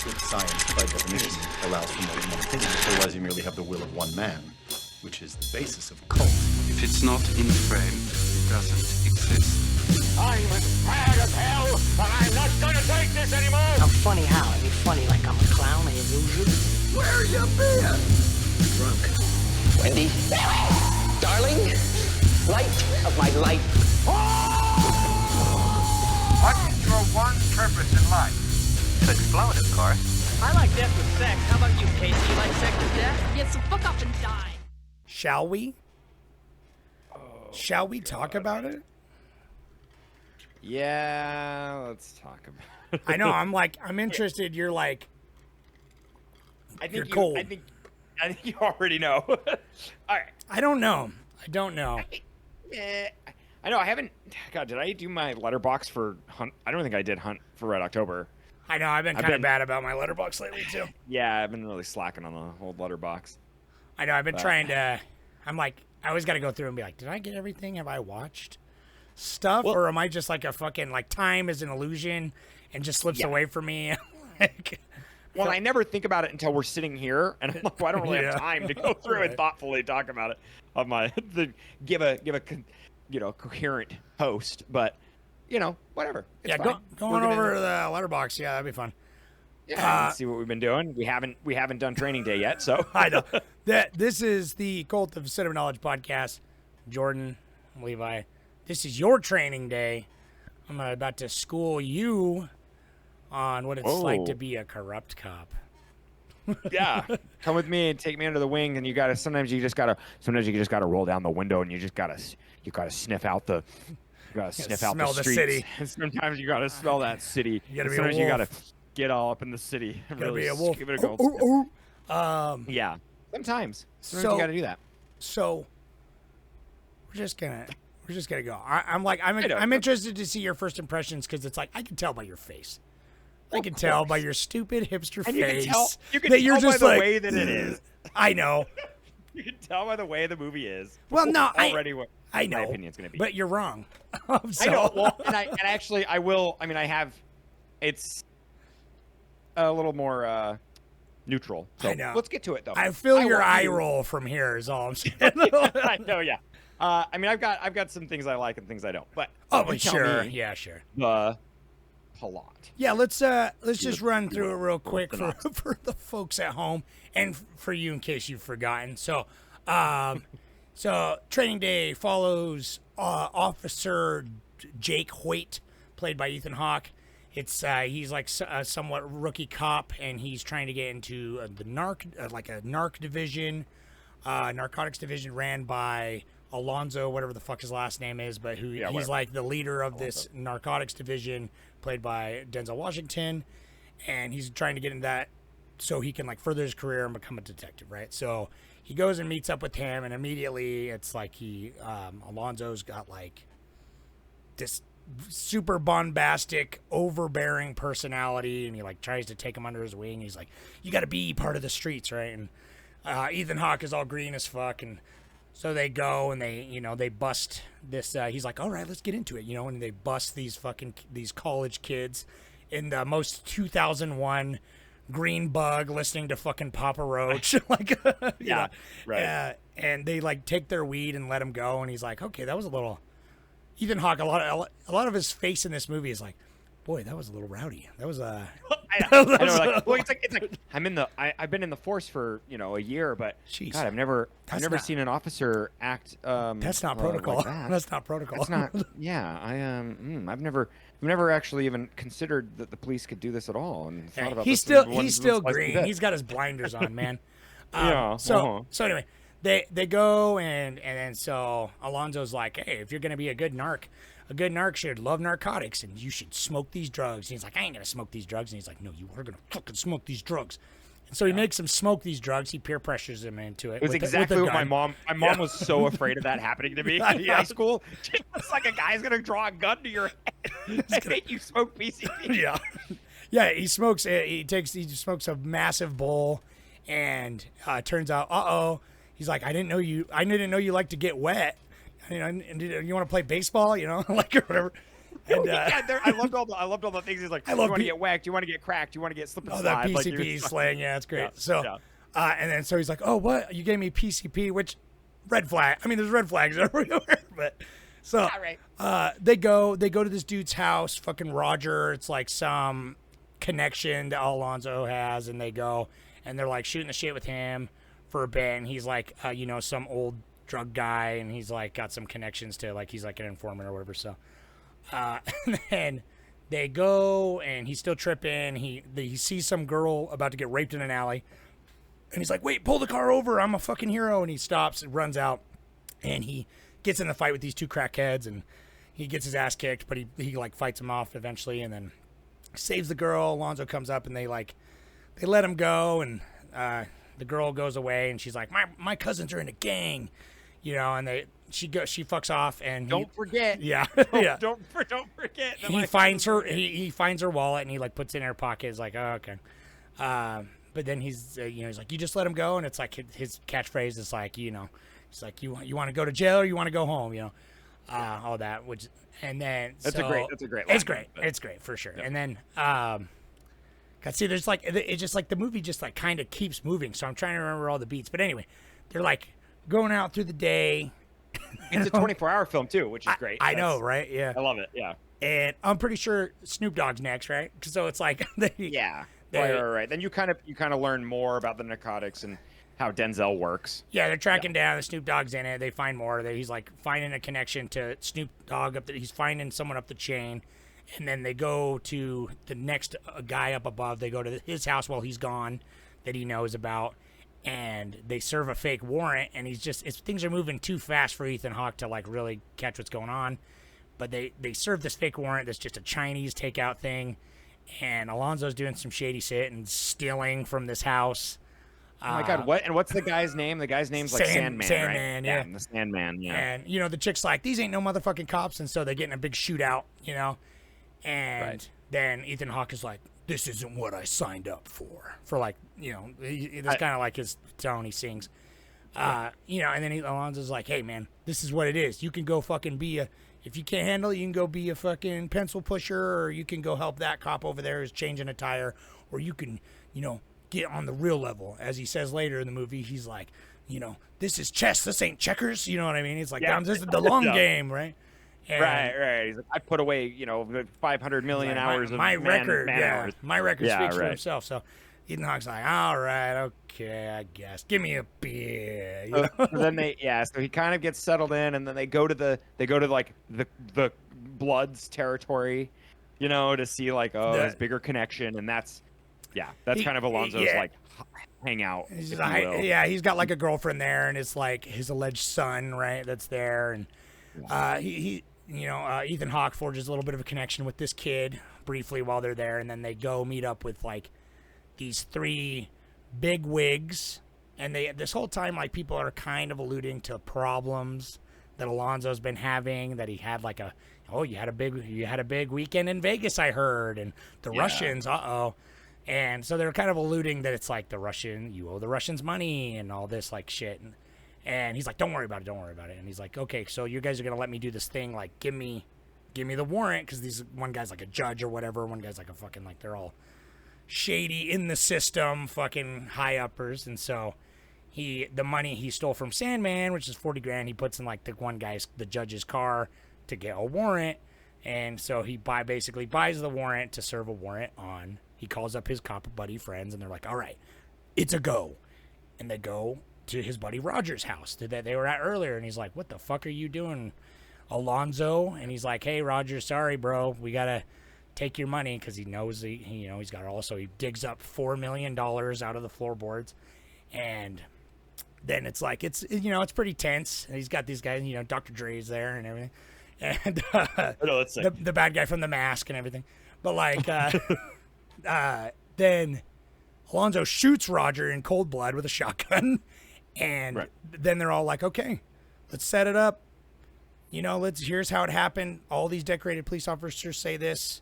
Which science, by definition, allows for more than one opinion. Otherwise, you merely have the will of one man, which is the basis of cult. If it's not in frame, it doesn't exist. I'm as mad as hell, and I'm not gonna take this anymore! I'm funny how? I mean funny like I'm a clown, I illusion? Where you been? Drunk. Wendy, darling, light of my life. What is your one purpose in life? To explode, of course. I like death with sex. How about you, Casey? You like sex with death? Yeah, so fuck up and die. Shall we? Shall we talk about it? Yeah, let's talk about it. I know. I'm interested. You're like, you're cold. I think you already know. All right. I don't know. I know. I haven't. God, did I do my letterbox for Hunt? I don't think I did Hunt for Red October. I know. I've been kind of bad about my letterbox lately too. Yeah, I've been really slacking on the old letterbox. I know. I've been trying to. I'm like, I always got to go through and be like, did I get everything? Have I watched stuff, or am I just like a fucking like time is an illusion and just slips away from me? Well, I never think about it until we're sitting here, and I'm like, well, I don't really have time to go through and thoughtfully talk about it. Of my give a coherent post, but whatever. It's fine. Go on over to the letterbox. Yeah, that'd be fun. Yeah, see what we've been doing. We haven't done training day yet, so I know that this is the Cult of Cinema Knowledge podcast. Jordan, Levi, this is your training day. I'm about to school you on what it's like to be a corrupt cop. Yeah, come with me and take me under the wing. And sometimes you just gotta roll down the window and you gotta sniff out the. You gotta sniff out the city. And sometimes you gotta smell that city. Sometimes you gotta get all up in the city. And gotta really be a wolf. give it a go. Yeah. Sometimes you gotta do that. So we're just gonna go. I'm interested to see your first impressions because it's like I can tell by your face. I can tell by your stupid hipster face. You can that tell you're just by the like, way that it is. I know. You can tell by the way the movie is. Well, no, already what I know. my opinion's going to be. But you're wrong. I know. Well, and actually, I will. I mean, I have. It's a little more neutral. So I know. Let's get to it, though. I feel your eye roll from here. Is all I'm saying. I know. Yeah. I mean, I've got some things I like and things I don't. But sure. Yeah, sure. The plot. Yeah, let's just run through it real quick for the folks at home and for you in case you've forgotten. So, Training Day follows Officer Jake Hoyt, played by Ethan Hawke. He's like a somewhat rookie cop, and he's trying to get into the narc division, narcotics division ran by Alonzo, whatever the fuck his last name is, but he's like the leader of this narcotics division, played by Denzel Washington, and he's trying to get into that so he can like further his career and become a detective, right? So he goes and meets up with him, and immediately it's like Alonzo's got like this super bombastic, overbearing personality, and he like tries to take him under his wing. He's like, you got to be part of the streets, right? And Ethan Hawke is all green as fuck, and so they go and they bust this. He's like, all right, let's get into it, and they bust these college kids in the most 2001 green bug listening to fucking Papa Roach, right. And they like take their weed and let him go, and he's like, okay, that was a little. Ethan Hawke, a lot of his face in this movie is like, boy, that was a little rowdy. That was I know, it's like I've been in the force for a year, but jeez, God, I've never seen an officer act. That's not protocol. Like that. That's not protocol. That's not. Yeah, I've never actually even considered that the police could do this at all. And thought about he's still green. He's got his blinders on, man. So anyway. They go and then so Alonzo's like, hey, if you're gonna be a good narc should love narcotics and you should smoke these drugs. And he's like, I ain't gonna smoke these drugs. And he's like, no, you are gonna fucking smoke these drugs. And so he makes him smoke these drugs. He peer pressures him into it. It was exactly what my mom was so afraid of that happening to me in high school. It's like a guy's gonna draw a gun to your head and make you smoke PCP. Yeah. He smokes. He smokes a massive bowl, and turns out, he's like, I didn't know you like to get wet. You want to play baseball, like or whatever. And, I loved all the things. He's like, you want to get whacked, you want to get cracked, you want to get slip and slide. that Like, PCP slang, yeah, it's great. Yeah, So, yeah. and then so he's like, oh, what? You gave me PCP, which red flag. I mean, there's red flags everywhere, but so they go to this dude's house, fucking Roger. It's like some connection that Alonzo has, and they go and they're like shooting the shit with him for a bit. And he's like, some old drug guy, and he's like got some connections to like he's like an informant or whatever. So, and then they go, and he's still tripping. He sees some girl about to get raped in an alley. And he's like, wait, pull the car over. I'm a fucking hero. And he stops and runs out. And he gets in the fight with these two crackheads. And he gets his ass kicked. But he like fights him off eventually. And then saves the girl. Alonzo comes up and they let him go. And the girl goes away. And she's like, my cousins are in a gang. And she fucks off. And don't forget. Yeah. Yeah. Don't forget. He finds her. He finds her wallet. And he like puts it in her pocket. He's like, oh, okay. But then he's like, you just let him go, and it's like his catchphrase is like, he's like, you want to go to jail or you want to go home, all that. And then that's a great line. It's great for sure. Yeah. And then, there's like it's just like the movie just like kind of keeps moving. So I'm trying to remember all the beats, but anyway, they're like going out through the day. It's a 24-hour film too, which is great. I know, right? Yeah, I love it. Yeah, and I'm pretty sure Snoop Dogg's next, right? So it's like yeah. Right. Then you kind of learn more about the narcotics and how Denzel works. Yeah, they're tracking down the Snoop Dogg's in it. They find more. He's like finding a connection to Snoop Dogg he's finding someone up the chain, and then they go to the next guy up above. They go to his house while he's gone, that he knows about, and they serve a fake warrant. And things are moving too fast for Ethan Hawke to like really catch what's going on. But they serve this fake warrant that's just a Chinese takeout thing. And Alonzo's doing some shady shit and stealing from this house. Oh my God! What's the guy's name? The guy's name's like Sandman, Sandman, right? yeah. The Sandman, yeah. And the chick's like, these ain't no motherfucking cops, and so they get in a big shootout, And then Ethan Hawke is like, this isn't what I signed up for. For like, that's kind of like his tone he sings. And then Alonzo's like, hey man, this is what it is. You can go fucking if you can't handle it, you can go be a fucking pencil pusher, or you can go help that cop over there who's changing a tire, or you can, get on the real level. As he says later in the movie, he's like, this is chess, this ain't checkers. You know what I mean? He's like, this is the long game, right? And right. He's like, I put away, 500 million hours of my record. hours. My record speaks for himself. So Ethan Hawke's like, all right, okay, I guess. Give me a beer. So then so he kind of gets settled in, and then they go to like the Bloods territory, to see like his bigger connection, and that's kind of Alonzo's like hangout. He's got like a girlfriend there, and it's like his alleged son, right? That's there, and Ethan Hawke forges a little bit of a connection with this kid briefly while they're there, and then they go meet up with like these three big wigs, and this whole time like people are kind of alluding to problems that Alonzo's been having, that he had like you had a big weekend in Vegas, I heard, and the Russians, and so they're kind of alluding that it's like you owe the Russians money and all this like shit, and he's like, don't worry about it, and he's like, okay, so you guys are gonna let me do this thing, like give me the warrant, because one guy's like a judge or whatever, one guy's like a fucking like they're all shady in the system, fucking high uppers, and so the money he stole from Sandman, which is $40,000, he puts in like the judge's car to get a warrant, and so he basically buys the warrant to serve a warrant on. He calls up his cop buddy friends, and they're like, all right, it's a go, and they go to his buddy Roger's house that they were at earlier, and he's like, what the fuck are you doing, Alonzo? And he's like, hey Roger, sorry bro, we gotta take your money, because he knows he's got also, he digs up $4 million out of the floorboards, and then it's like it's pretty tense, and he's got these guys, Dr. Dre's there and everything, and the bad guy from The Mask and everything, but like then Alonzo shoots Roger in cold blood with a shotgun, and then they're all like, okay, let's set it up, here's how it happened, all these decorated police officers say this,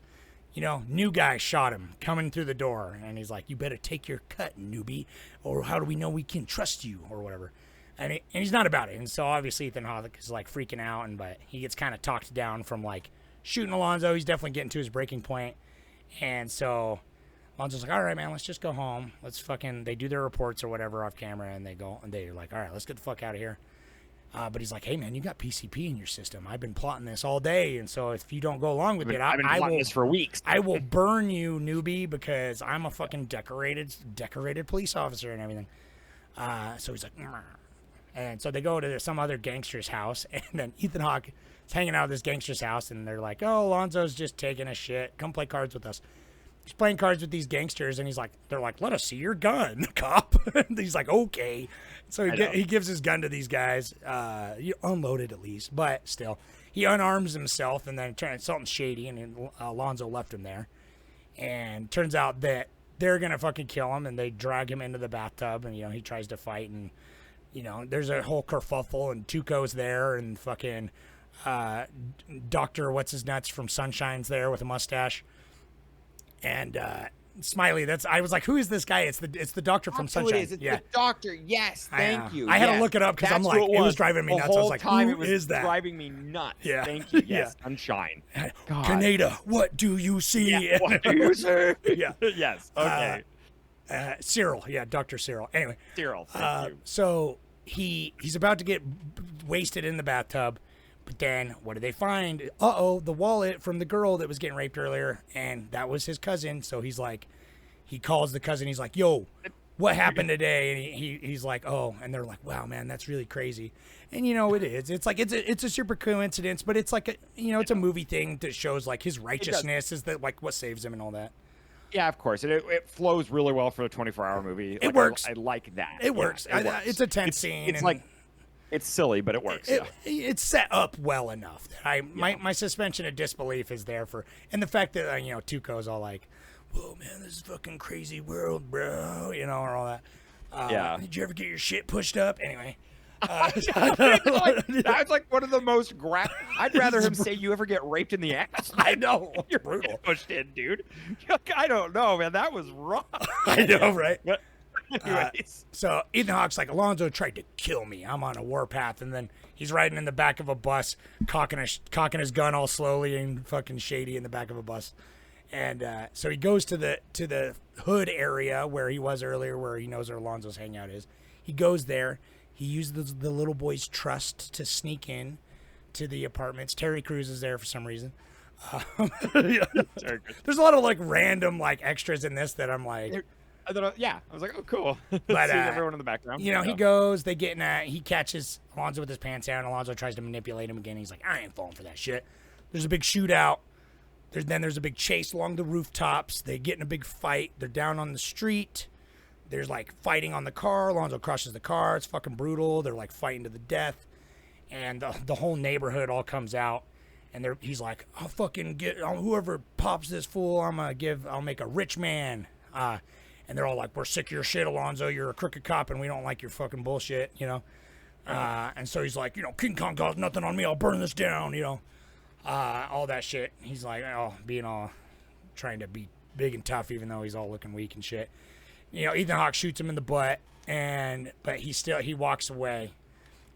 new guy shot him coming through the door, and he's like, you better take your cut, newbie, or how do we know we can trust you, or whatever. And he's not about it. And so obviously Ethan Hawke is like freaking out, but he gets kind of talked down from like shooting Alonzo. He's definitely getting to his breaking point. And so Alonzo's like, all right, man, let's just go home. They do their reports or whatever off camera, and they're like, all right, let's get the fuck out of here. But he's like, hey, man, you got PCP in your system. I've been plotting this all day, and so if you don't go along with it, I've been plotting this for weeks. I will burn you, newbie, because I'm a fucking decorated police officer and everything. So he's like, "Meh." And so they go to some other gangster's house, and then Ethan Hawke is hanging out at this gangster's house, and they're like, oh, Alonzo's just taking a shit. Come play cards with us. He's playing cards with these gangsters, and they're like, let us see your gun, cop. And he's like, okay. So he gives his gun to these guys, unloaded at least, but still. He unarms himself, and then something shady, and Alonzo left him there. And turns out that they're going to fucking kill him, and they drag him into the bathtub, and, he tries to fight, and, there's a whole kerfuffle, and Tuco's there, and fucking Dr. What's-His-Nuts from Sunshine's there with a mustache. And Smiley, I was like, who is this guy? It's the doctor from Sunshine. It's the doctor. Yes, thank you. I had to look it up because I'm like, it was driving me nuts. I was like, who is that? Driving me nuts. Yeah. Thank you. Yes, Sunshine. God. Canada, what do you see? Yeah, what do you see? Yeah. Yes. Okay. Cyril. Yeah, Dr. Cyril. Anyway. Cyril. Thank you. So he's about to get wasted in the bathtub. But then, what do they find? The wallet from the girl that was getting raped earlier, and that was his cousin. So he calls the cousin. He's like, "Yo, what happened today?" And he's like, "Oh," and they're like, "Wow, man, that's really crazy." And it is. It's like it's a super coincidence, but it's like it's a movie thing that shows like his righteousness is that like what saves him and all that. Yeah, of course. It flows really well for a 24-hour movie. It works. I like that. It works. It's a tense scene. It's silly, but it works. It's set up well enough that my suspension of disbelief is there and the fact that Tuco's all like, "Whoa, man, this is a fucking crazy world, bro," or all that. Did you ever get your shit pushed up? Anyway. That's like one of the most I'd rather him say, "You ever get raped in the ass?" I know. You're brutal. Pushed in, dude. I don't know, man. That was wrong. I know, right? Anyways. So Ethan Hawke's like, Alonzo tried to kill me. I'm on a warpath. And then he's riding in the back of a bus, cocking his gun all slowly and fucking shady in the back of a bus. And so he goes to the hood area where he was earlier, where he knows where Alonzo's hangout is. He goes there. He uses the little boy's trust to sneak in to the apartments. Terry Crews is there for some reason. There's a lot of like random like extras in this that I'm like... I was like, oh, cool. But seeing everyone in the background. He goes, they get he catches Alonzo with his pants down. Alonzo tries to manipulate him again. He's like, I ain't falling for that shit. There's a big shootout. There's a big chase along the rooftops. They get in a big fight. They're down on the street. There's like fighting on the car. Alonzo crushes the car. It's fucking brutal. They're like fighting to the death. And the whole neighborhood all comes out. And he's like, I'll fucking get whoever pops this fool. I'll make a rich man. And they're all like, we're sick of your shit, Alonzo. You're a crooked cop, and we don't like your fucking bullshit, And so he's like, King Kong got nothing on me. I'll burn this down, all that shit. He's like, trying to be big and tough, even though he's all looking weak and shit. Ethan Hawke shoots him in the butt, but he walks away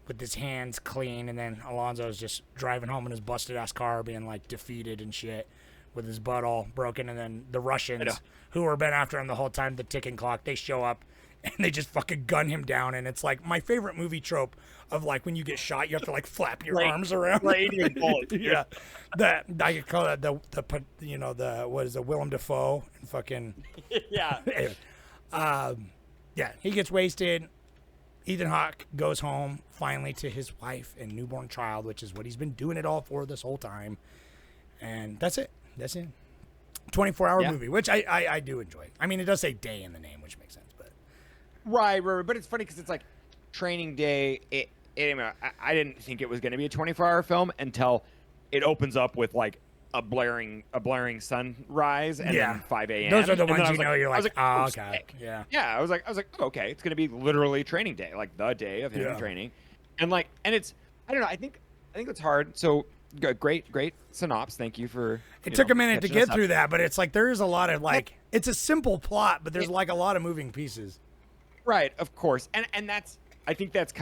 with his hands clean, and then Alonzo's just driving home in his busted-ass car, being, like, defeated and shit, with his butt all broken, and then the Russians, who have been after him the whole time, the ticking clock, they show up, and they just fucking gun him down, and it's, like, my favorite movie trope of, like, when you get shot, you have to, like, flap your arms around. Bullets. Yeah. I could call that what is it, Willem Dafoe, and fucking... Yeah. Yeah, he gets wasted. Ethan Hawke goes home, finally, to his wife and newborn child, which is what he's been doing it all for this whole time. And that's it. 24-hour movie, which I do enjoy. I mean, it does say day in the name, which makes sense. But Right. But it's funny because it's like Training Day. I didn't think it was going to be a 24-hour film until it opens up with like a blaring sunrise and then 5 a.m. Those are the ones you're like, oh, okay. Yeah. Yeah, I was like, oh, okay, it's going to be literally Training Day, like the day of him training. And it's, I don't know, I think it's hard. So great synopsis. Thank you for. It took a minute to get through that, but it's like there is a lot of like it's a simple plot, but there's like a lot of moving pieces. Right, of course, and I think that's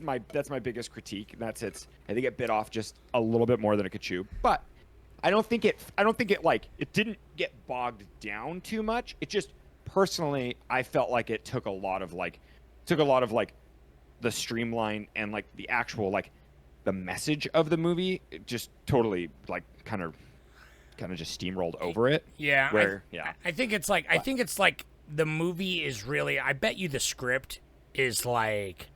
my biggest critique. I think it bit off just a little bit more than it could chew, but I don't think it like it didn't get bogged down too much. It just personally I felt like it took a lot of like the streamline and like the actual like the message of the movie it just totally like kind of just steamrolled over it. Yeah. Where I think it's like the movie is really. I bet you the script is like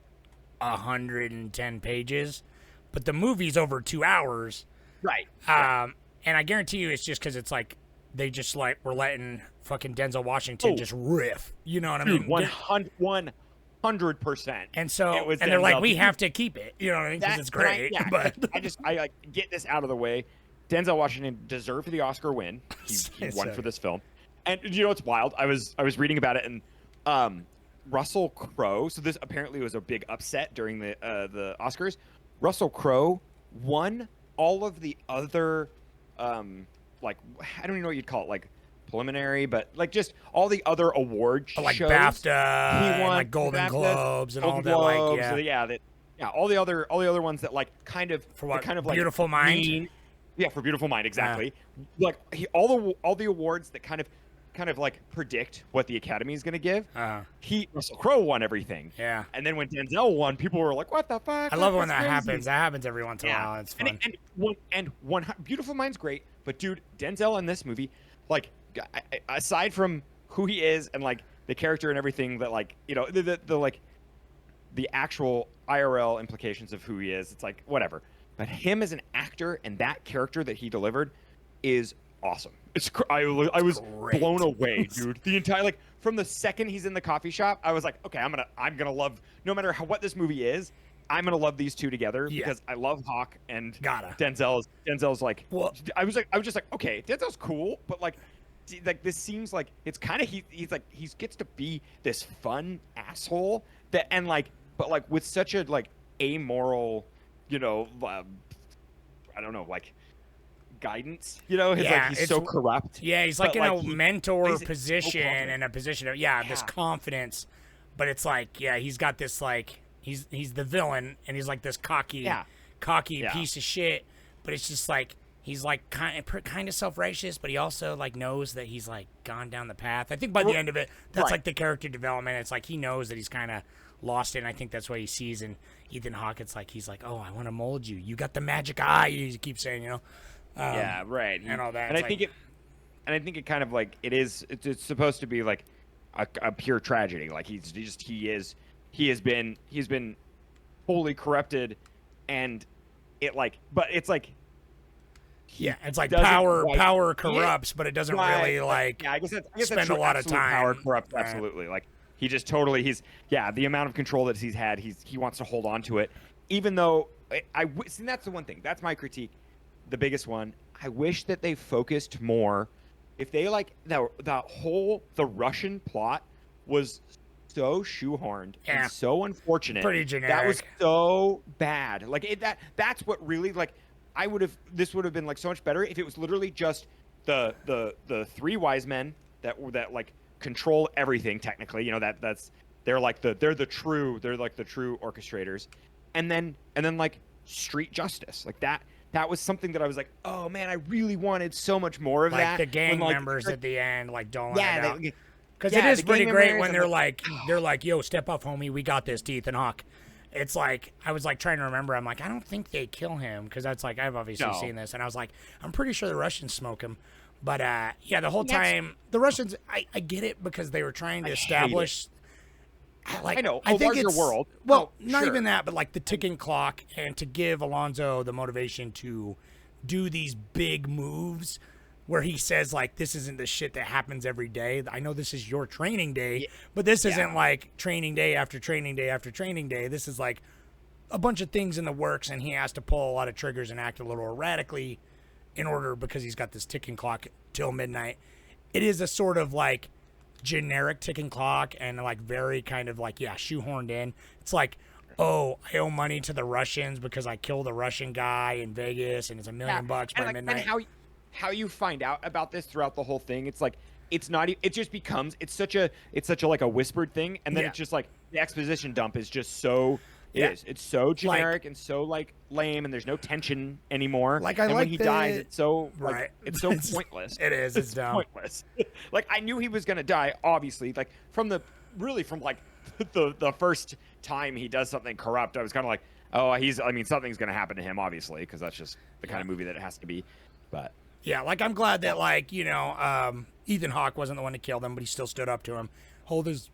110 pages, but the movie's over 2 hours. Right. And I guarantee you, it's just because it's like they just like were letting fucking Denzel Washington just riff. You know what I mean? 100%. And so, and they're like, we have to keep it. You know what I mean? Because it's great. But I like get this out of the way. Denzel Washington deserved the Oscar win. He won for this film. And you know what's wild? I was reading about it, and Russell Crowe. So this apparently was a big upset during the Oscars. Russell Crowe won all of the other, like I don't even know what you'd call it, like preliminary, but like just all the other award shows. Like BAFTA, he won like Golden Globes, and Golden all that. Globes, Like all the other ones that like kind of for what? kind of like Beautiful Mind. Yeah, for Beautiful Mind, exactly. Like all the awards that kind of like predict what the Academy is going to give. Russell Crowe won everything. Yeah. And then when Denzel won, people were like, "What the fuck?" I love it when that happens. That happens every once in a while. It's fun. And Beautiful Mind's great, but dude, Denzel in this movie, like, aside from who he is and like the character and everything that like the like the actual IRL implications of who he is, it's like whatever. But him as an actor and that character that he delivered is awesome. I was blown away, dude. The entire like from the second he's in the coffee shop, I was like, okay, I'm gonna love no matter what this movie is, I'm gonna love these two together because I love Hawk and Denzel's like. Well, I was just like, okay, Denzel's cool, but like this seems like it's kind of he's like he gets to be this fun asshole that and like but like with such a like amoral. I don't know, like guidance. He's so corrupt. Yeah, he's like in a mentor position and a position of this confidence, but it's like he's got this like he's the villain and he's like this cocky piece of shit. But it's just like he's like kind of self-righteous, but he also like knows that he's like gone down the path. I think by the end of it, that's like the character development. It's like he knows that he's kind of lost it, and I think that's what he sees in Ethan Hawke. It's like he's like, oh, I want to mold you. You got the magic eye. You keep saying, and all that. And I think it kind of like it's supposed to be like a pure tragedy. Like he has been wholly corrupted, and it like, but it's like. It's like power corrupts, but it doesn't really like. I guess spend a lot of time. Power corrupts, absolutely. Like he just totally. The amount of control that he's had. He wants to hold on to it, even though see, that's the one thing. That's my critique. The biggest one. I wish that they focused more. If they like the Russian plot was so shoehorned and so unfortunate. Pretty generic. That was so bad. Like that's what really like. This would have been like so much better if it was literally just the three wise men that like control everything technically. They're the true orchestrators, and then like street justice like that. That was something that I was like, oh man, I really wanted so much more of that. Like the gang members at the end, like doling it out. Because it is pretty great when they're like, yo, step up, homie, we got this, to Ethan Hawke. It's like, I was like trying to remember. I'm like, I don't think they kill him because that's like, I've obviously seen this. And I was like, I'm pretty sure the Russians smoke him. But the whole time, the Russians, I get it because they were trying to establish. Like, I know, I think larger it's, world. Well, not even that, but like the ticking clock and to give Alonzo the motivation to do these big moves where he says, like, this isn't the shit that happens every day. I know this is your training day, but this isn't like training day after training day after training day. This is like a bunch of things in the works, and he has to pull a lot of triggers and act a little erratically in order because he's got this ticking clock till midnight. It is a sort of like generic ticking clock and like very kind of like, shoehorned in. It's like, oh, I owe money to the Russians because I killed a Russian guy in Vegas and it's $1 million by midnight. And how you find out about this throughout the whole thing, it's like it's not. It just becomes it's such a like a whispered thing, and then it's just like the exposition dump is just so It is. It's so generic and so like lame, and there's no tension anymore. Like, I and like when he dies, it's so Right. it's so pointless. It is. It's dumb. Pointless. Like I knew he was gonna die, obviously. Like from the the first time he does something corrupt, I was kind of like, oh, something's gonna happen to him, obviously, because that's just the kind of movie that it has to be. But Yeah, like I'm glad that like Ethan Hawke wasn't the one to kill them, but he still stood up to him, hold his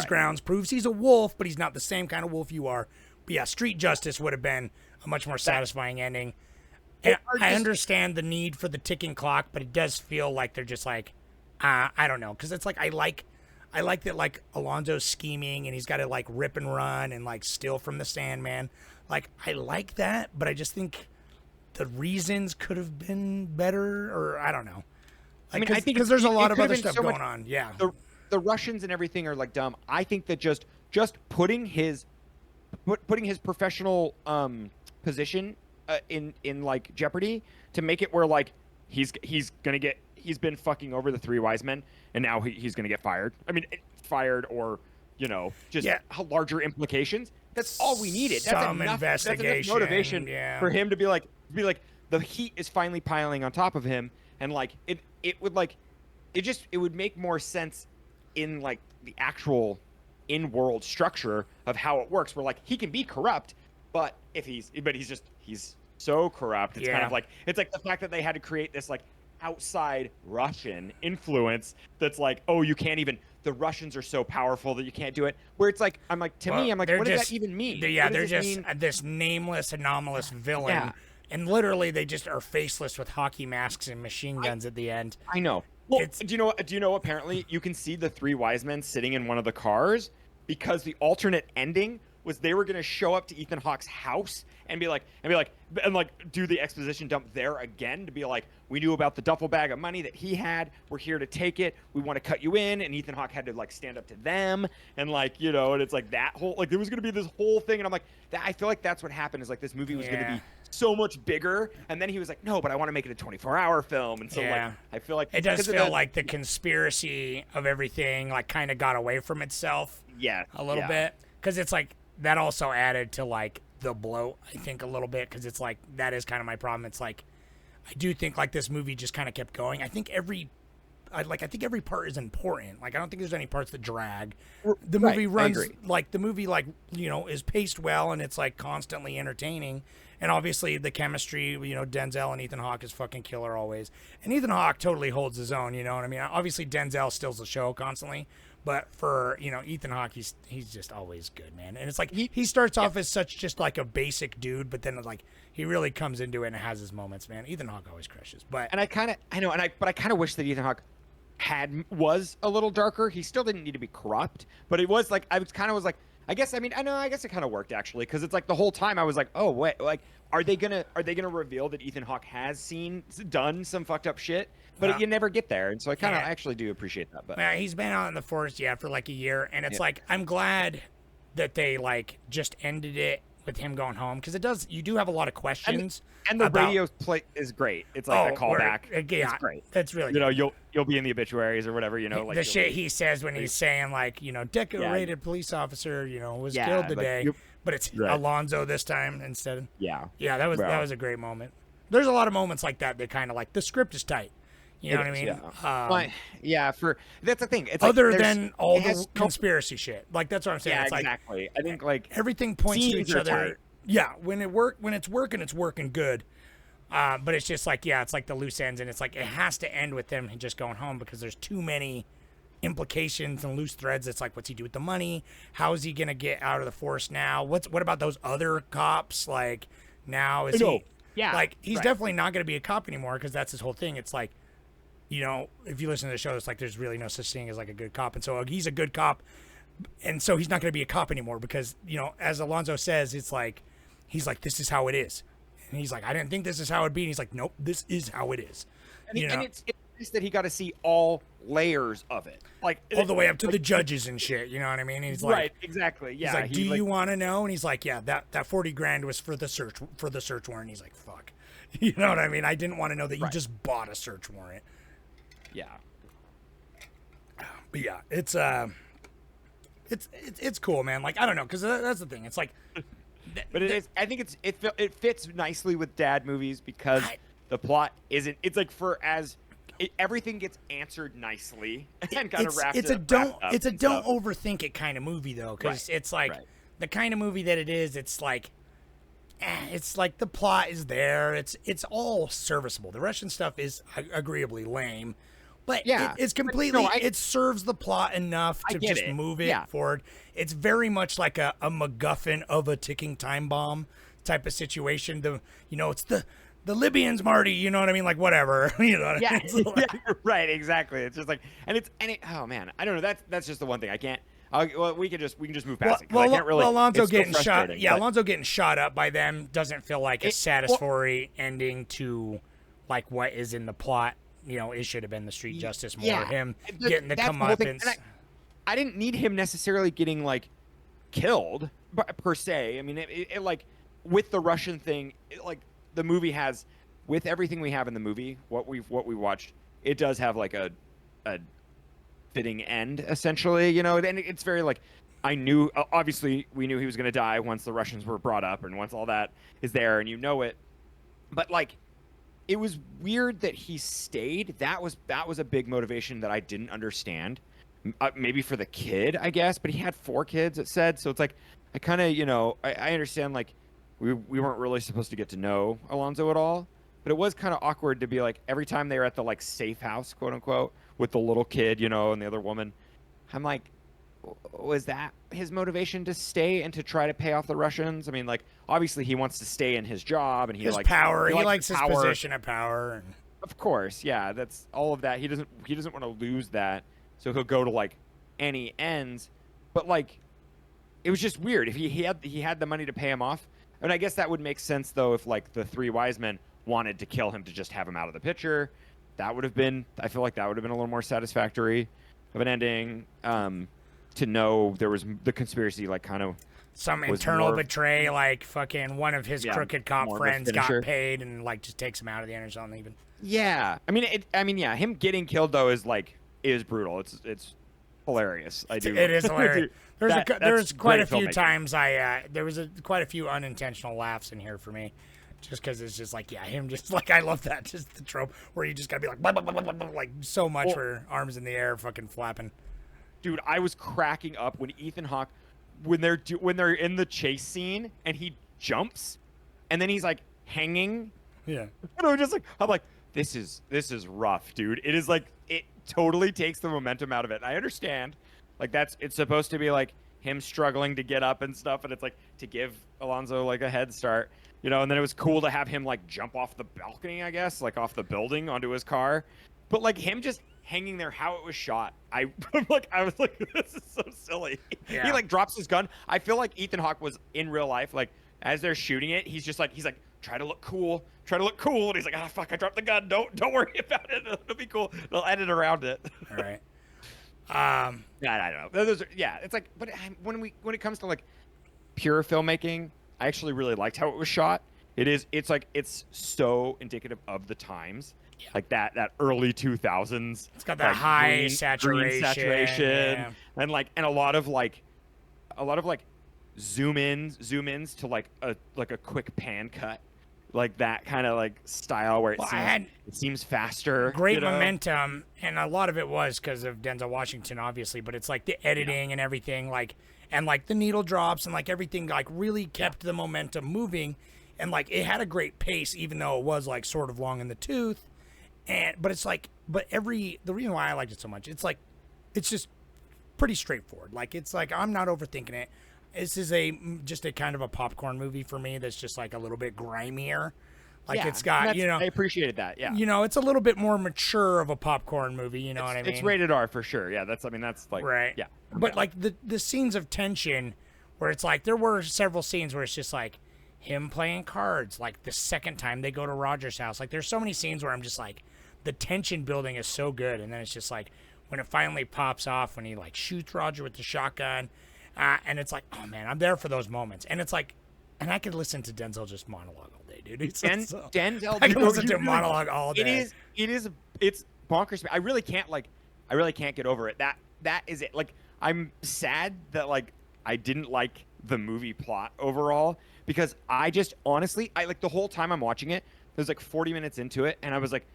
grounds, proves he's a wolf, but he's not the same kind of wolf you are. But yeah, street justice would have been a much more satisfying ending. And I understand the need for the ticking clock, but it does feel like they're just like, I don't know, because it's like I like that like Alonzo's scheming and he's got to like rip and run and like steal from the Sandman. Like I like that, but I just think the reasons could have been better, or I don't know. Like, I think because there's a lot of other stuff going on. Yeah, the Russians and everything are like dumb. I think that just putting his professional position in like jeopardy to make it where like he's been fucking over the three wise men and now he's gonna get fired. I mean, fired or larger implications. That's all we needed. That's enough motivation for him to be like the heat is finally piling on top of him, and like it would make more sense in like the actual in-world structure of how it works, where like he can be corrupt, but he's so corrupt. It's kind of like, it's like the fact that they had to create this like outside Russian influence that's like, oh, you can't even, the Russians are so powerful that you can't do it. Where it's like, I'm like, what does that even mean? They're just this nameless, anomalous villain. Yeah. And literally they just are faceless with hockey masks and machine guns at the end. I know. Well, do you know apparently you can see the three wise men sitting in one of the cars because the alternate ending was they were going to show up to Ethan Hawke's house and do the exposition dump there again to be like, we knew about the duffel bag of money that he had. We're here to take it. We want to cut you in. And Ethan Hawke had to like stand up to them. And like, and it's like that whole, like there was going to be this whole thing. And I'm like, I feel like that's what happened is like this movie was going to be so much bigger. And then he was like, no, but I want to make it a 24-hour film. And so like, I feel like it does feel like the conspiracy of everything like kind of got away from itself. Yeah. A little bit. Cause it's like, that also added to like the bloat, I think, a little bit, because it's like that is kind of my problem. It's like I do think like this movie just kind of kept going. I think every part is important. Like I don't think there's any parts that drag. The movie runs like is paced well and it's like constantly entertaining. And obviously the chemistry, Denzel and Ethan Hawke is fucking killer always. And Ethan Hawke totally holds his own. You know what I mean? Obviously Denzel steals the show constantly. But for, Ethan Hawke, he's just always good, man. And it's like he starts off as such just like a basic dude, but then like he really comes into it and has his moments, man. Ethan Hawke always crushes. But I kind of wish that Ethan Hawke was a little darker. He still didn't need to be corrupt, but it was like I guess it kind of worked actually, because it's like the whole time I was like, oh wait, like are they gonna reveal that Ethan Hawke has done some fucked up shit? But you never get there, and so I kind of actually do appreciate that. But yeah, he's been out in the forest for like a year, and it's like I'm glad that they like just ended it with him going home, because you do have a lot of questions. And the radio play is great. It's like a callback. It's great. It's really you'll be in the obituaries or whatever. Like the shit he says when he's saying like decorated police officer was killed today, but it's Alonzo this time instead. Yeah, that was a great moment. There's a lot of moments like that. They kind of like the script is tight. You know what I mean? That's the thing. It's other than all the conspiracy shit. Like, that's what I'm saying. Yeah, it's exactly. I think, like, everything points to each other. Tight. Yeah, when it's working good. But it's just like, it's like the loose ends, and it's like it has to end with them just going home because there's too many implications and loose threads. It's like, what's he do with the money? How is he going to get out of the force now? What about those other cops? Like, now is he... Yeah. Like, he's definitely not going to be a cop anymore because that's his whole thing. It's like, if you listen to the show, it's like there's really no such thing as like a good cop. And so he's a good cop. And so he's not going to be a cop anymore because, as Alonzo says, it's like, he's like, this is how it is. And he's like, I didn't think this is how it'd be. And he's like, nope, this is how it is. And it's nice that he got to see all layers of it. Like all the way up to the judges and shit. You know what I mean? And he's like, right, exactly. Yeah. He's like, do you want to know? And he's like, yeah, that 40 grand was for the search warrant. He's like, fuck. You know what I mean? I didn't want to know that you just bought a search warrant. Yeah. But yeah, it's it's cool, man. Like I don't know, because that's the thing. It's like, but it is. I think it fits nicely with dad movies because the plot isn't. It's like everything gets answered nicely and kind of wrapped. It's a don't overthink it kind of movie though, because it's like the kind of movie that it is. It's like the plot is there. It's all serviceable. The Russian stuff is agreeably lame. But it's completely, it serves the plot enough to just move it forward. It's very much like a MacGuffin of a ticking time bomb type of situation. It's the Libyans, Marty, you know what I mean? Like, whatever, you know what I mean? Like, right, exactly. It's just like, oh man, I don't know. That's just the one thing I can't. We can just move past it. I can't really. Alonso getting shot. Yeah, Alonso getting shot up by them doesn't feel like a satisfactory ending to like what is in the plot. It should have been the street justice more. Him getting the comeuppance. I didn't need him necessarily getting like killed per se. I mean, it like with the Russian thing, like the movie has, with everything we have in the movie, what we watched, it does have like a fitting end essentially. And it's very like, I knew obviously we knew he was going to die once the Russians were brought up and once all that is there and it, but like. It was weird that he stayed. That was a big motivation that I didn't understand. Maybe for the kid, I guess, but he had 4 kids, it said. So it's like, I kind of, I understand, like, we weren't really supposed to get to know Alonso at all. But it was kind of awkward to be like, every time they were at the, like, safe house, quote unquote, with the little kid, and the other woman, I'm like, was that his motivation to stay and to try to pay off the Russians? I mean, like, obviously he wants to stay in his job and he likes power. He likes his position of power. Of course, yeah, that's all of that. He doesn't want to lose that, so he'll go to like any ends. But like, it was just weird. If he had the money to pay him off, and I guess that would make sense though if like the 3 wise men wanted to kill him to just have him out of the picture. That would have been. I feel like that would have been a little more satisfactory of an ending. To know there was the conspiracy, like kind of some internal betray, like fucking one of his crooked cop friends got paid and like just takes him out of the end or something. Even him getting killed though is brutal. It's hilarious. It is hilarious. There's quite a few times there was quite a few unintentional laughs in here for me. Just because it's just like, him just like, I love that. Just the trope where you just got to be like, blah, blah, blah, blah, blah, like so much for arms in the air, fucking flapping. Dude, I was cracking up when Ethan Hawke, when they're in the chase scene and he jumps, and then he's like hanging. Yeah. And I'm like, this is rough, dude. It is like, it totally takes the momentum out of it. I understand, like it's supposed to be like him struggling to get up and stuff, and it's like to give Alonso like a head start, and then it was cool to have him like jump off the balcony, I guess, like off the building onto his car, but like him just hanging there, how it was shot, I was like, this is so silly. Yeah. He like drops his gun. I feel like Ethan Hawke was in real life, like as they're shooting it, he's like try to look cool, and he's like, fuck, I dropped the gun. Don't worry about it. It'll be cool. They'll edit around it. All right. I don't know. It's like, but when it comes to like pure filmmaking, I actually really liked how it was shot. It's so indicative of the times. Yeah. Like that early 2000s. It's got that high saturation, and a lot of zoom ins to like a quick pan cut, like that kind of like style where it seems faster. Great momentum, and a lot of it was because of Denzel Washington, obviously. But it's like the editing and everything, like the needle drops and like everything, like really kept the momentum moving, and like it had a great pace, even though it was like sort of long in the tooth. But it's like, the reason why I liked it so much, it's like, it's just pretty straightforward. Like, it's like, I'm not overthinking it. This is just a kind of a popcorn movie for me that's just like a little bit grimier. Like it's got, I appreciated that. Yeah. It's a little bit more mature of a popcorn movie. You know what I mean? It's rated R for sure. Yeah. That's like, right. Yeah. But like the scenes of tension where it's like, there were several scenes where it's just like him playing cards. Like the second time they go to Roger's house, like there's so many scenes where I'm just like, the tension building is so good, and then it's just like when it finally pops off when he like shoots Roger with the shotgun, and it's like, oh man, I'm there for those moments, and it's like, and I could listen to Denzel just monologue all day, dude. Denzel, I can listen to him monologue all day. It's bonkers. I really can't get over it. That is it. Like I'm sad that like I didn't like the movie plot overall because I just honestly I like the whole time I'm watching it. There's like 40 minutes into it, and I was like,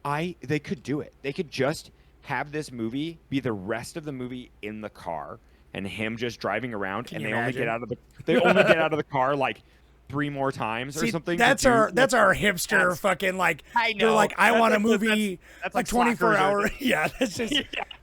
they could do it. They could just have this movie be the rest of the movie in the car and him just driving around, Can and you they only imagine? get out of the car like 3 more times or See, something. that's our hipster that's- fucking like. I They're know. like, I That's want a like- movie that's like like 24 slackers or hour. Yeah, that's just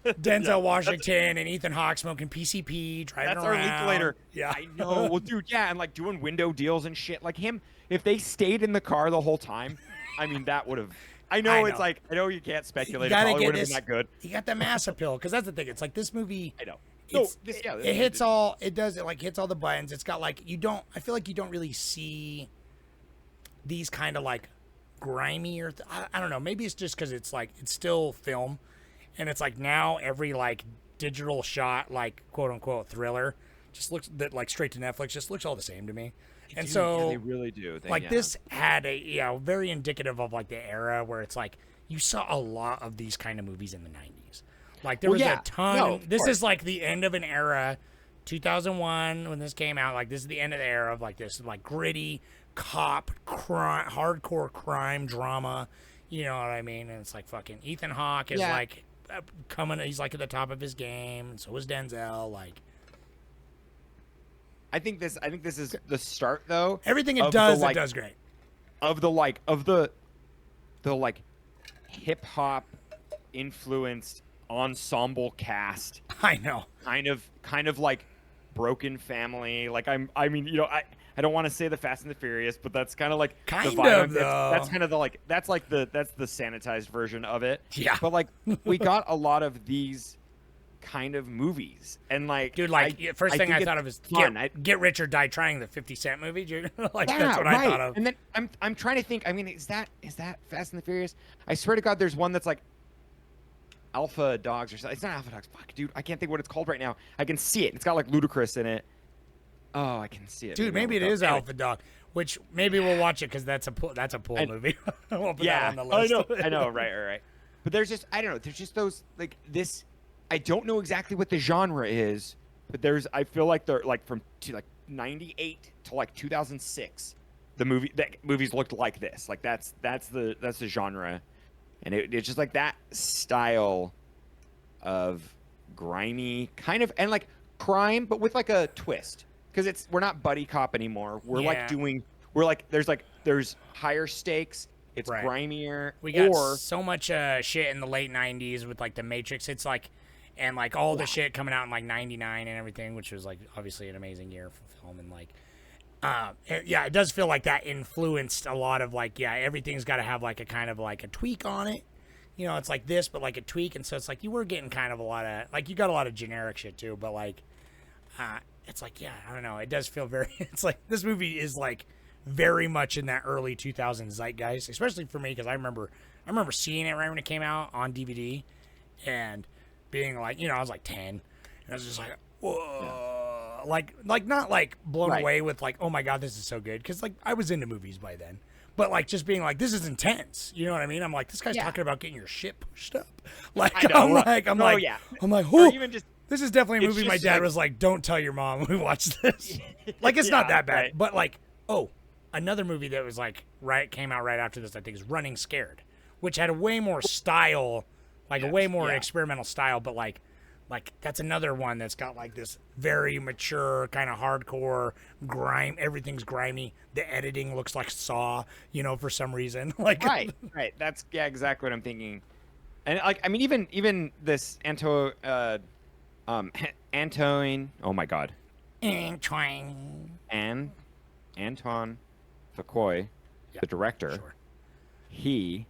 Denzel Yeah, Washington and Ethan Hawke smoking PCP, driving That's our around. Linklater. Yeah, I know. Well, dude, yeah, and like doing window deals and shit. Like him, if they stayed in the car the whole time, I mean, that would have. I know it's like I know you can't speculate. It gotta probably get would have this- been that good. You got the mass appeal because that's the thing. It's like this movie. I know. It hits all. It does. It like hits all the buttons. It's got like you don't. I feel like you don't really see these kind of like grimy or I don't know. Maybe it's just because it's like it's still film, and it's like now every like digital shot like quote unquote thriller just looks that like straight to Netflix just looks all the same to me. And Dude, so yeah, they really do. like this had a very indicative of like the era where it's like you saw a lot of these kind of movies in the 90s. Like there was a ton. No, This is like the end of an era. 2001 when this came out, like this is the end of the era of like this like gritty cop crime, hardcore crime drama. You know what I mean? And it's like fucking Ethan Hawke is like coming. He's like at the top of his game, and so is Denzel. Like I think this is the start though. everything it of does, the, like, it does great. Of the hip hop influenced ensemble cast. I know. Kind of like Broken Family. Like I mean, you know, I don't want to say the Fast and the Furious, but that's kind of like Kind the vibe. of, though. That's kind of the like that's the sanitized version of it. Yeah. But like we got a lot of these kind of movies, and like Dude, like first thing think I it's thought of is fun. Get Rich or Die Trying, the 50 Cent movie. Dude. Like Yeah, that's what right. I thought of. And then I'm trying to think. I mean, is that Fast and the Furious? I swear to God, there's one that's like Alpha Dogs or something. It's not Alpha Dogs. Fuck, dude, I can't think what it's called right now. I can see it. It's got like Ludacris in it. Oh, I can see it. Dude, maybe it is Alpha Dog, which maybe we'll watch it because that's a pool movie. We'll put that on the list. I know, right. But there's just I don't know. There's just those like this. I don't know exactly what the genre is, but I feel like they're like from 98 to like 2006. The movies looked like this. Like that's the genre, and it's just like that style of grimy kind of and like crime, but with like a twist. Because we're not buddy cop anymore. We're there's higher stakes. It's Right. grimier. We got so much shit in the late 90s with like The Matrix. It's like, and like all the shit coming out in like 99 and everything, which was like obviously an amazing year for film. And like, it does feel like that influenced a lot of like, everything's got to have like a kind of like a tweak on it. You know, it's like this, but like a tweak. And so it's like you were getting kind of a lot of, like you got a lot of generic shit too, but like, it's like, I don't know. It does feel very, it's like this movie is like very much in that early 2000s zeitgeist, especially for me. Cause I remember seeing it right when it came out on DVD and being like, I was like 10 and I was just like, whoa, like not like blown away with like, oh my God, this is so good. Cause like I was into movies by then, but like just being like, this is intense. You know what I mean? I'm like, this guy's talking about getting your shit pushed up. Like, I'm like, oh, even just, this is definitely a It's movie my just dad like- was like, don't tell your mom we watched this. Like, it's not that bad. right. But, like, another movie that was, like, came out right after this, I think, is Running Scared, which had a way more style, like, a way more experimental style. But, like, that's another one that's got, like, this very mature, kind of hardcore grime. Everything's grimy. The editing looks like Saw, for some reason. Like, right. That's exactly what I'm thinking. And like, I mean, even this Antoine. Oh my God. Antoine Fuqua, the director. He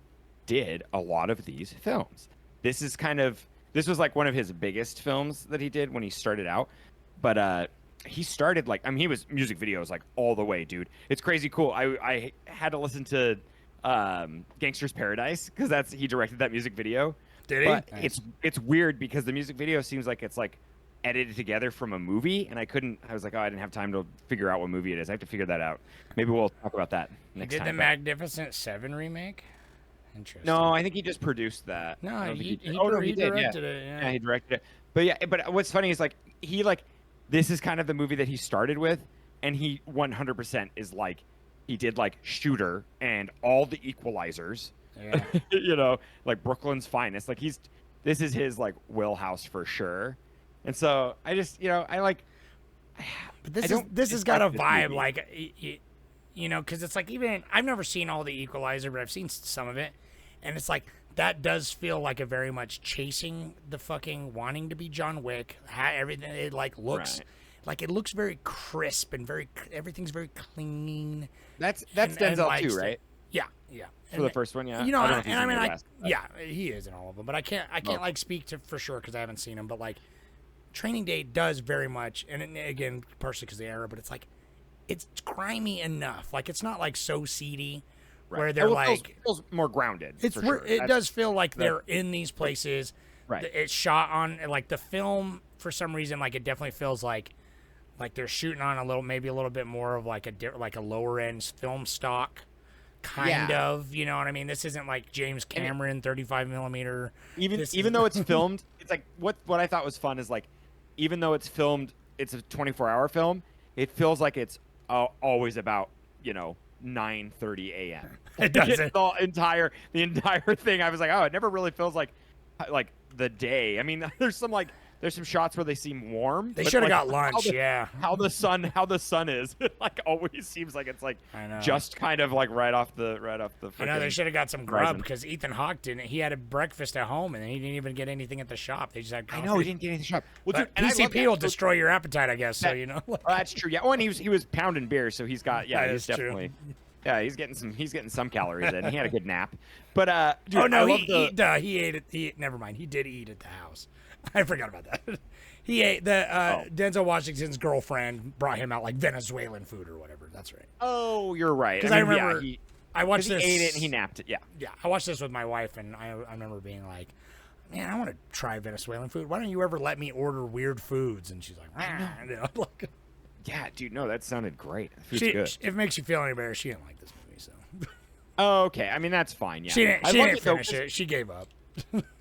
did a lot of these films. This was like one of his biggest films that he did when he started out. But he started like, I mean, he was music videos like all the way, dude. It's crazy cool. I had to listen to Gangster's Paradise because he directed that music video. Did he? But it's weird because the music video seems like it's like edited together from a movie, and I was like, I didn't have time to figure out what movie it is. I have to figure that out. Maybe we'll talk about that next Did time. the Magnificent Seven remake? Interesting. No, I think he just produced that. No, I don't think he did. Oh no, he did. directed Yeah. it. Yeah. Yeah, he directed it. But yeah, but what's funny is like he like this is kind of the movie that he started with, and he 100% is like he did like Shooter and all the Equalizers. Yeah. You know, like Brooklyn's Finest. Like this is his like wheelhouse for sure. And so I just I like. But I this don't has got a dislike this vibe movie. like, because it's like even I've never seen all the Equalizer, but I've seen some of it, and it's like that does feel like a very much chasing the fucking wanting to be John Wick. Everything it like looks. Right. Like it looks very crisp and everything's very clean. That's and Denzel likes too, it. right? Yeah, yeah. For the first one, yeah. You know, I don't know if he's in the like, last, but- yeah, he is in all of them, but I can't like speak to for sure because I haven't seen him. But like, Training Day does very much, and again, partially because of the era, but it's like, it's grimy enough. Like, it's not like so seedy where they're like, feels more grounded. it's for where sure. it That's- does feel like they're in these places. Right. It's shot on like the film for some reason. Like, it definitely feels like they're shooting on maybe a little bit more of like a lower end film stock. Kind of, you know what I mean? This isn't like James Cameron 35 millimeter. Even though it's filmed, it's like what I thought was fun is like, even though it's filmed, it's a 24-hour film. It feels like it's always about 9:30 a.m. It doesn't. the entire thing. I was like, oh, it never really feels like the day. I mean, there's some shots where they seem warm. They but, should have like, got lunch. how the sun is. It like always seems like it's like I know. just kind of like right off the. I know they frickin' should have got some grub horizon. because Ethan Hawke didn't. He had a breakfast at home and he didn't even get anything at the shop. They just had coffee. I know he didn't get anything shop. Well, But dude, and I love PCP that. will So- destroy your appetite, I guess. So Oh, that's true. Yeah. Oh, and he was pounding beer, so he's got That he's is true. definitely. Yeah, he's getting some calories in. He had a good nap. But dude, oh no, I love he ate it. Never mind. He did eat at the house. I forgot about that. He ate Denzel Washington's girlfriend brought him out like Venezuelan food or whatever. That's right. Oh, you're right. Because I remember he I watched this. ate it and he napped it. Yeah. Yeah, I watched this with my wife, and I remember being like, "Man, I want to try Venezuelan food. Why don't you ever let me order weird foods?" And she's like, you know, like, Yeah, dude. No, that sounded great. That food's good. if it makes you feel any better, she didn't like this movie, so Oh, okay. I mean, that's fine. Yeah. she I didn't love finish though, 'cause it. She gave up.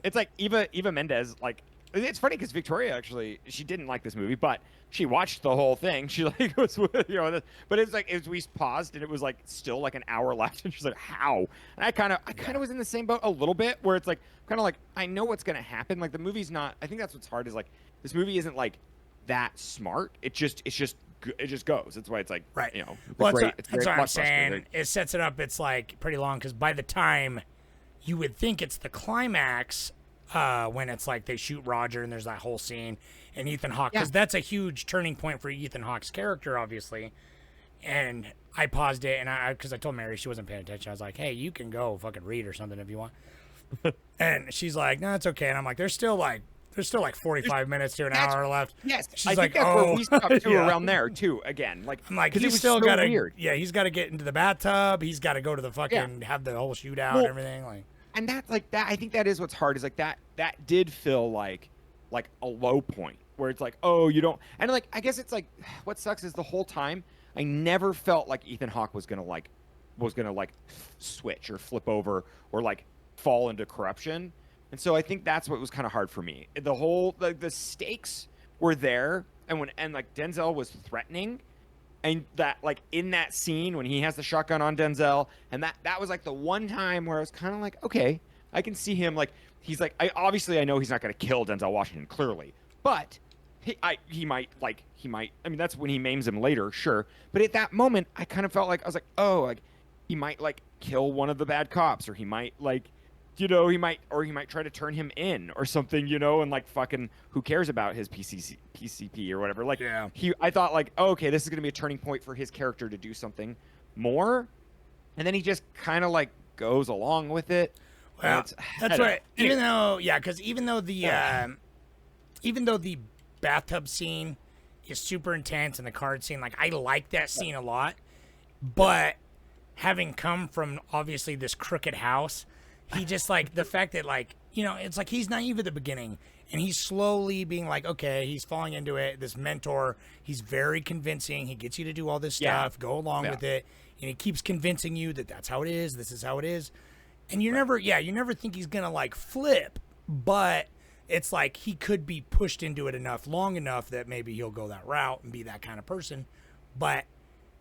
It's like Eva Mendes. Like, it's funny because Victoria actually she didn't like this movie, but she watched the whole thing. She like was but it's like we paused and it was like still like an hour left, and she's like, "How?" And I kind of was in the same boat a little bit, where it's like kind of like I know what's gonna happen. Like the movie's not. I think that's what's hard is like this movie isn't like that smart. It just goes. That's why it's like Right. Well, That's what I'm saying. It sets it up. It's like pretty long because by the time you would think it's the climax, when it's like they shoot Roger and there's that whole scene and Ethan Hawke, because that's a huge turning point for Ethan Hawke's character, obviously. And I paused it and because I told Mary she wasn't paying attention. I was like, "Hey, you can go fucking read or something if you want." And she's like, "No, it's okay." And I'm like, "There's still like 45 minutes to an hour left." Yes, She's I like, think that's "Oh." where we stopped too Yeah. around there too. Again, like I'm like, 'cause it he's was still so got to, weird. yeah, he's got to get into the bathtub. He's got to go to the fucking, have the whole shootout and Well, everything. Like, And that's like that. I think that is what's hard. Is like that did feel like a low point where it's like, oh, you don't. And like I guess it's like what sucks is the whole time I never felt like Ethan Hawke was gonna switch or flip over or like fall into corruption. And so I think that's what was kind of hard for me. The whole the stakes were there, and like Denzel was threatening. And that, like, in that scene when he has the shotgun on Denzel, and that was like the one time where I was kind of like, okay, I can see him. Like, he's like, I know he's not going to kill Denzel Washington, clearly, but he might. I mean, that's when he maims him later, sure. But at that moment, I kind of felt like I was like, oh, like he might like kill one of the bad cops, or he might like. He might try to turn him in or something, and like fucking who cares about his PCP or whatever. Like, yeah. I thought like, oh, okay, this is going to be a turning point for his character to do something more. And then he just kind of like goes along with it. Well, that's right. Even though the bathtub scene is super intense and the card scene, like I like that scene a lot, but having come from obviously this crooked house, he just like the fact that like, it's like he's naive at the beginning and he's slowly being like, okay, he's falling into it. This mentor, he's very convincing. He gets you to do all this stuff, go along with it. And he keeps convincing you that that's how it is. This is how it is. And you never think he's gonna like flip, but it's like he could be pushed into it long enough that maybe he'll go that route and be that kind of person. But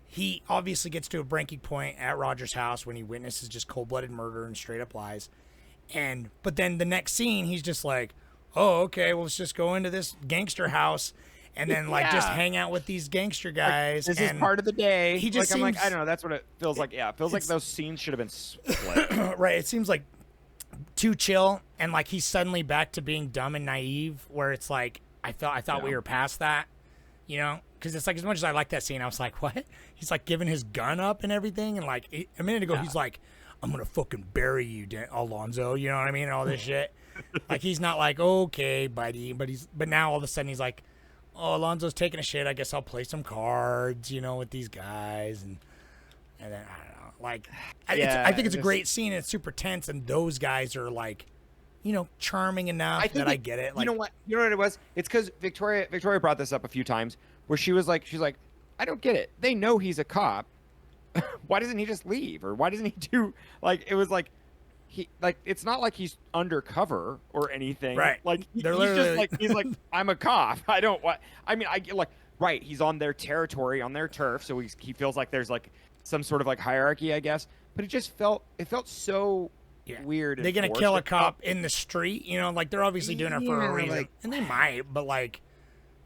he obviously gets to a breaking point at Roger's house when he witnesses just cold-blooded murder and straight up lies. But then the next scene, he's just like, oh, okay, well, let's just go into this gangster house and then like just hang out with these gangster guys. Like, this is part of the day. He just seems, I'm like, I don't know. That's what it feels like. Yeah, it feels like those scenes should have been split. Right. It seems like too chill, and like he's suddenly back to being dumb and naive. Where it's like I thought we were past that, you know? Because it's like as much as I like that scene, I was like, what? He's like giving his gun up and everything, and like a minute ago he's like, I'm gonna fucking bury you, Alonzo. You know what I mean? And all this shit. Like he's not like okay, buddy, but now all of a sudden he's like, oh, Alonzo's taking a shit. I guess I'll play some cards, you know, with these guys, and then I don't know. Like, I think it's a great scene. And it's super tense, and those guys are like, you know, charming enough I get it. Like, you know what it was? It's because Victoria brought this up a few times, where she's like, I don't get it. They know he's a cop. Why doesn't he just leave, or why doesn't he do like? It was like. It's not like he's undercover or anything. Right. Like he's like I'm a cop. I don't what I mean I get like right, he's on their territory, on their turf, so he feels like there's like some sort of like hierarchy, I guess. But it felt so weird. They're gonna kill a cop in the street, you know, like they're obviously doing it for a reason. Like, and they might, but like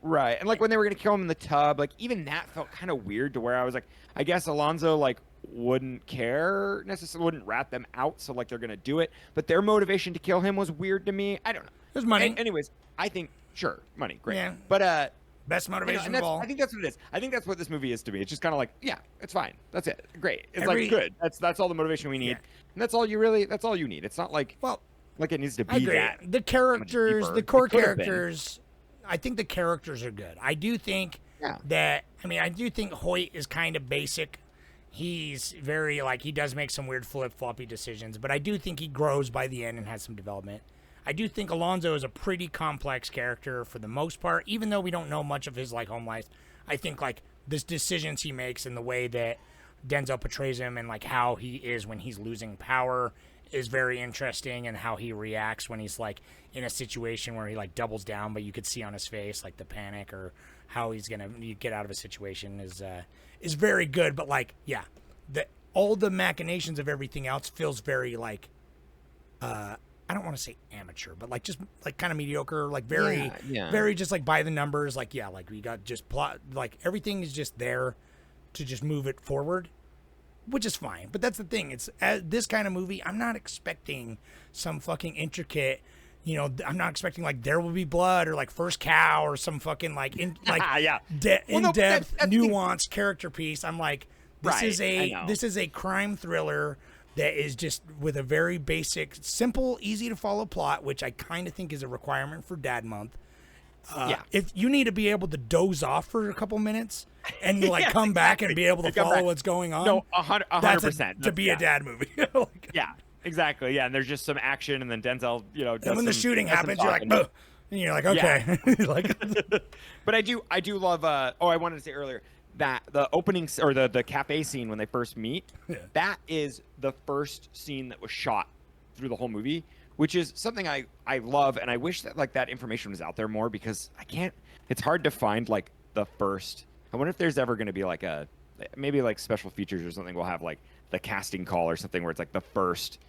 right. And like when they were gonna kill him in the tub, like even that felt kind of weird to where I was like, I guess Alonzo like wouldn't care necessarily, wouldn't rat them out, so like they're gonna do it, but their motivation to kill him was weird to me. I don't know. There's money. Anyways, I think sure, money, great. Yeah. But best motivation of all. I think that's what it is. I think that's what this movie is to me. It's just kind of like, yeah, it's fine. That's it. Great. It's like good. That's all the motivation we need, and that's all you need. It's not like like it needs to be that. The characters, the core characters. I think the characters are good. I do think that. I mean, I do think Hoyt is kind of basic. He's very, like, he does make some weird flip-floppy decisions, but I do think he grows by the end and has some development. I do think Alonzo is a pretty complex character for the most part, even though we don't know much of his, like, home life. I think, like, the decisions he makes and the way that Denzel portrays him and, like, how he is when he's losing power is very interesting, and how he reacts when he's, like, in a situation where he, like, doubles down, but you could see on his face, like, the panic or how he's going to get out of a situation is very good. But like, all the machinations of everything else feels very like, I don't want to say amateur, but like just like kind of mediocre, like very just like by the numbers. Like, like we got just plot, like everything is just there to just move it forward, which is fine. But that's the thing. It's this kind of movie. I'm not expecting some fucking intricate, you know, I'm not expecting like There Will Be Blood or like First Cow or some fucking like in-depth, nuanced character piece. I'm like, this is a crime thriller that is just with a very basic, simple, easy to follow plot, which I kind of think is a requirement for Dad Month. If you need to be able to doze off for a couple minutes and like come back and be able to follow what's going on, no, 100%. To be a dad movie. Exactly. Yeah, and there's just some action, and then Denzel, you know, does and when the shooting happens, you're like, ugh. And you're like, okay. But I do love. I wanted to say earlier that the opening or the cafe scene when they first meet, that is the first scene that was shot through the whole movie, which is something I love, and I wish that like that information was out there more, because I can't. It's hard to find like the first. I wonder if there's ever going to be like maybe like special features or something. We'll have like the casting call or something where it's like the first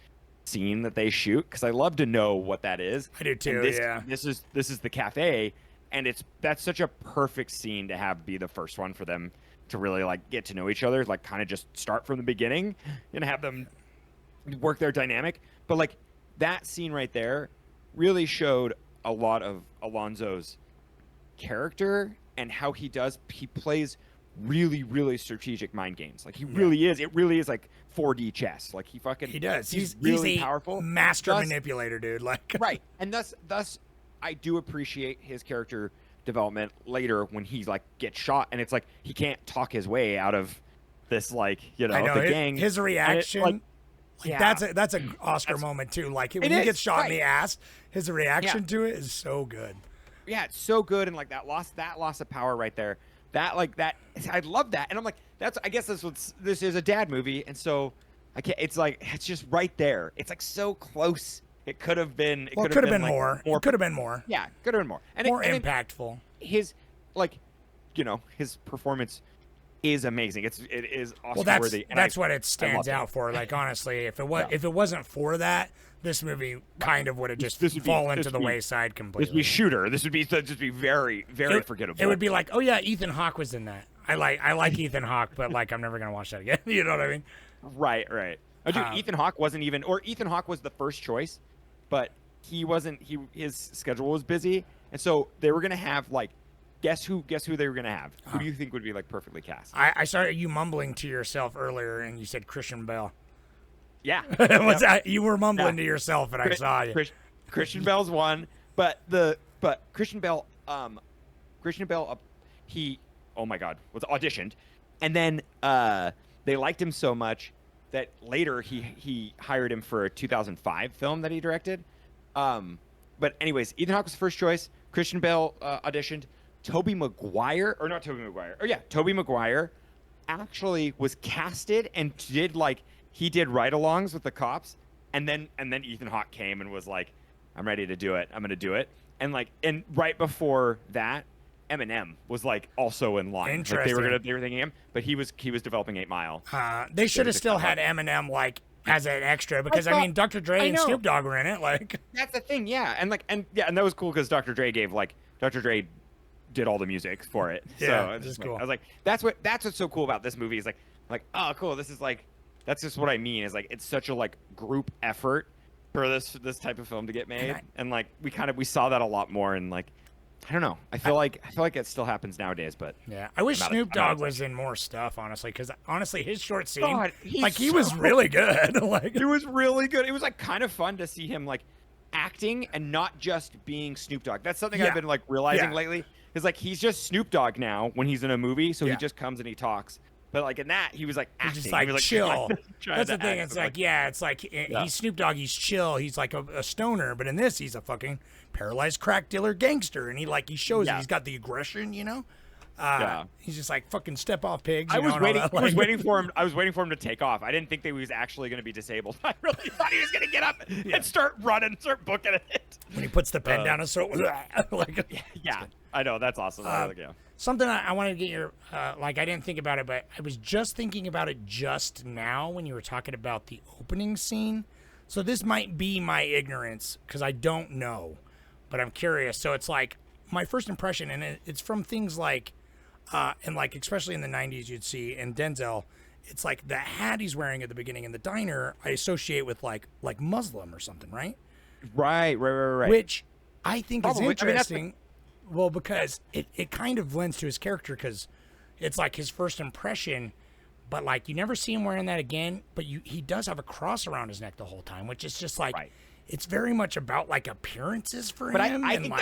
scene that they shoot, because I love to know what that is. I do too. This is the cafe, and that's such a perfect scene to have be the first one for them to really like get to know each other, like kind of just start from the beginning and have them work their dynamic. But like that scene right there really showed a lot of Alonzo's character and how he plays really, really strategic mind games. Like he really is. It really is like 4D chess. Like he does. He's really powerful, master manipulator, dude. Like right. And thus, I do appreciate his character development later when he's like gets shot, and it's like he can't talk his way out of this. Like the gang. His reaction. That's an Oscar moment too. Like when he gets shot in the ass, his reaction to it is so good. Yeah, it's so good, and like that loss of power right there. That I love that, and I'm like, I guess this is a dad movie, and so I can't. It's like it's just right there. It's like so close. It could have been. Well, it could have been like, more. It could have been more. Yeah, could have been more. And More impactful. His, like, his performance is amazing. It is Oscar Well, worthy. that's what it stands out for. Like, honestly, if it wasn't for that, this movie kind of would have just fallen to the wayside completely. This would be Shooter. This would just be very, very forgettable. It would be like, oh yeah, Ethan Hawke was in that. I like Ethan Hawke, but like I'm never gonna watch that again. You know what I mean? Right. Oh, dude, Ethan Hawke wasn't even, or Ethan Hawke was the first choice, but he wasn't. His schedule was busy, and so they were gonna have like, guess who they were gonna have? Who do you think would be like perfectly cast? I started you mumbling to yourself earlier, and you said Christian Bale. Yeah. You were mumbling to yourself, and I saw you. Christian Bale's one, but Christian Bale, he, oh my God, was auditioned, and then they liked him so much that later he hired him for a 2005 film that he directed. But anyways, Ethan Hawke was the first choice. Christian Bale auditioned. Tobey Maguire actually was casted and did ride-alongs with the cops, and then Ethan Hawke came and was like, I'm ready to do it. I'm gonna do it. And right before that, Eminem was like also in line. Interesting. Like they were thinking him, but he was developing 8 Mile. They should have still had Eminem like as an extra because I mean Dr. Dre and Snoop Dogg were in it. Like that's the thing, yeah. And that was cool because Dr. Dre did all the music for it. Yeah, so cool. I was like, that's what's so cool about this movie is like oh cool, this is like, that's just what I mean is like it's such a like group effort for this type of film to get made, and like we saw that a lot more, and like I don't know, I feel like it still happens nowadays, but yeah, I wish Snoop Dogg was in more stuff, honestly, because honestly his short scene, he so was really good. Like he was really good. It was like kind of fun to see him like acting and not just being Snoop Dogg. That's something I've been like realizing lately. Is like he's just Snoop Dogg now when he's in a movie, so he just comes and he talks. But like in that, he was like acting. He's just like, he was, like chill. That's the thing. It's like, he's Snoop Dogg. He's chill. He's like a stoner. But in this, he's a fucking paralyzed crack dealer gangster, and he shows it. He's got the aggression, you know. He's just like fucking step off pigs. I was waiting for him. I was waiting for him to take off. I didn't think that he was actually going to be disabled. I really thought he was going to get up and start running, start booking it. When he puts the pen down his throat, yeah, I know, that's awesome. Something I wanted to get your I didn't think about it, but I was just thinking about it just now when you were talking about the opening scene. So this might be my ignorance because I don't know, but I'm curious. So it's like my first impression, and it's from things like, and like especially in the 90s, you'd see in Denzel, it's like the hat he's wearing at the beginning in the diner, I associate with like Muslim or something, right? Right. Which I think Probably. is interesting. Well, because it kind of lends to his character because it's like his first impression, but like you never see him wearing that again. But he does have a cross around his neck the whole time, which is just like it's very much about like appearances for him. I think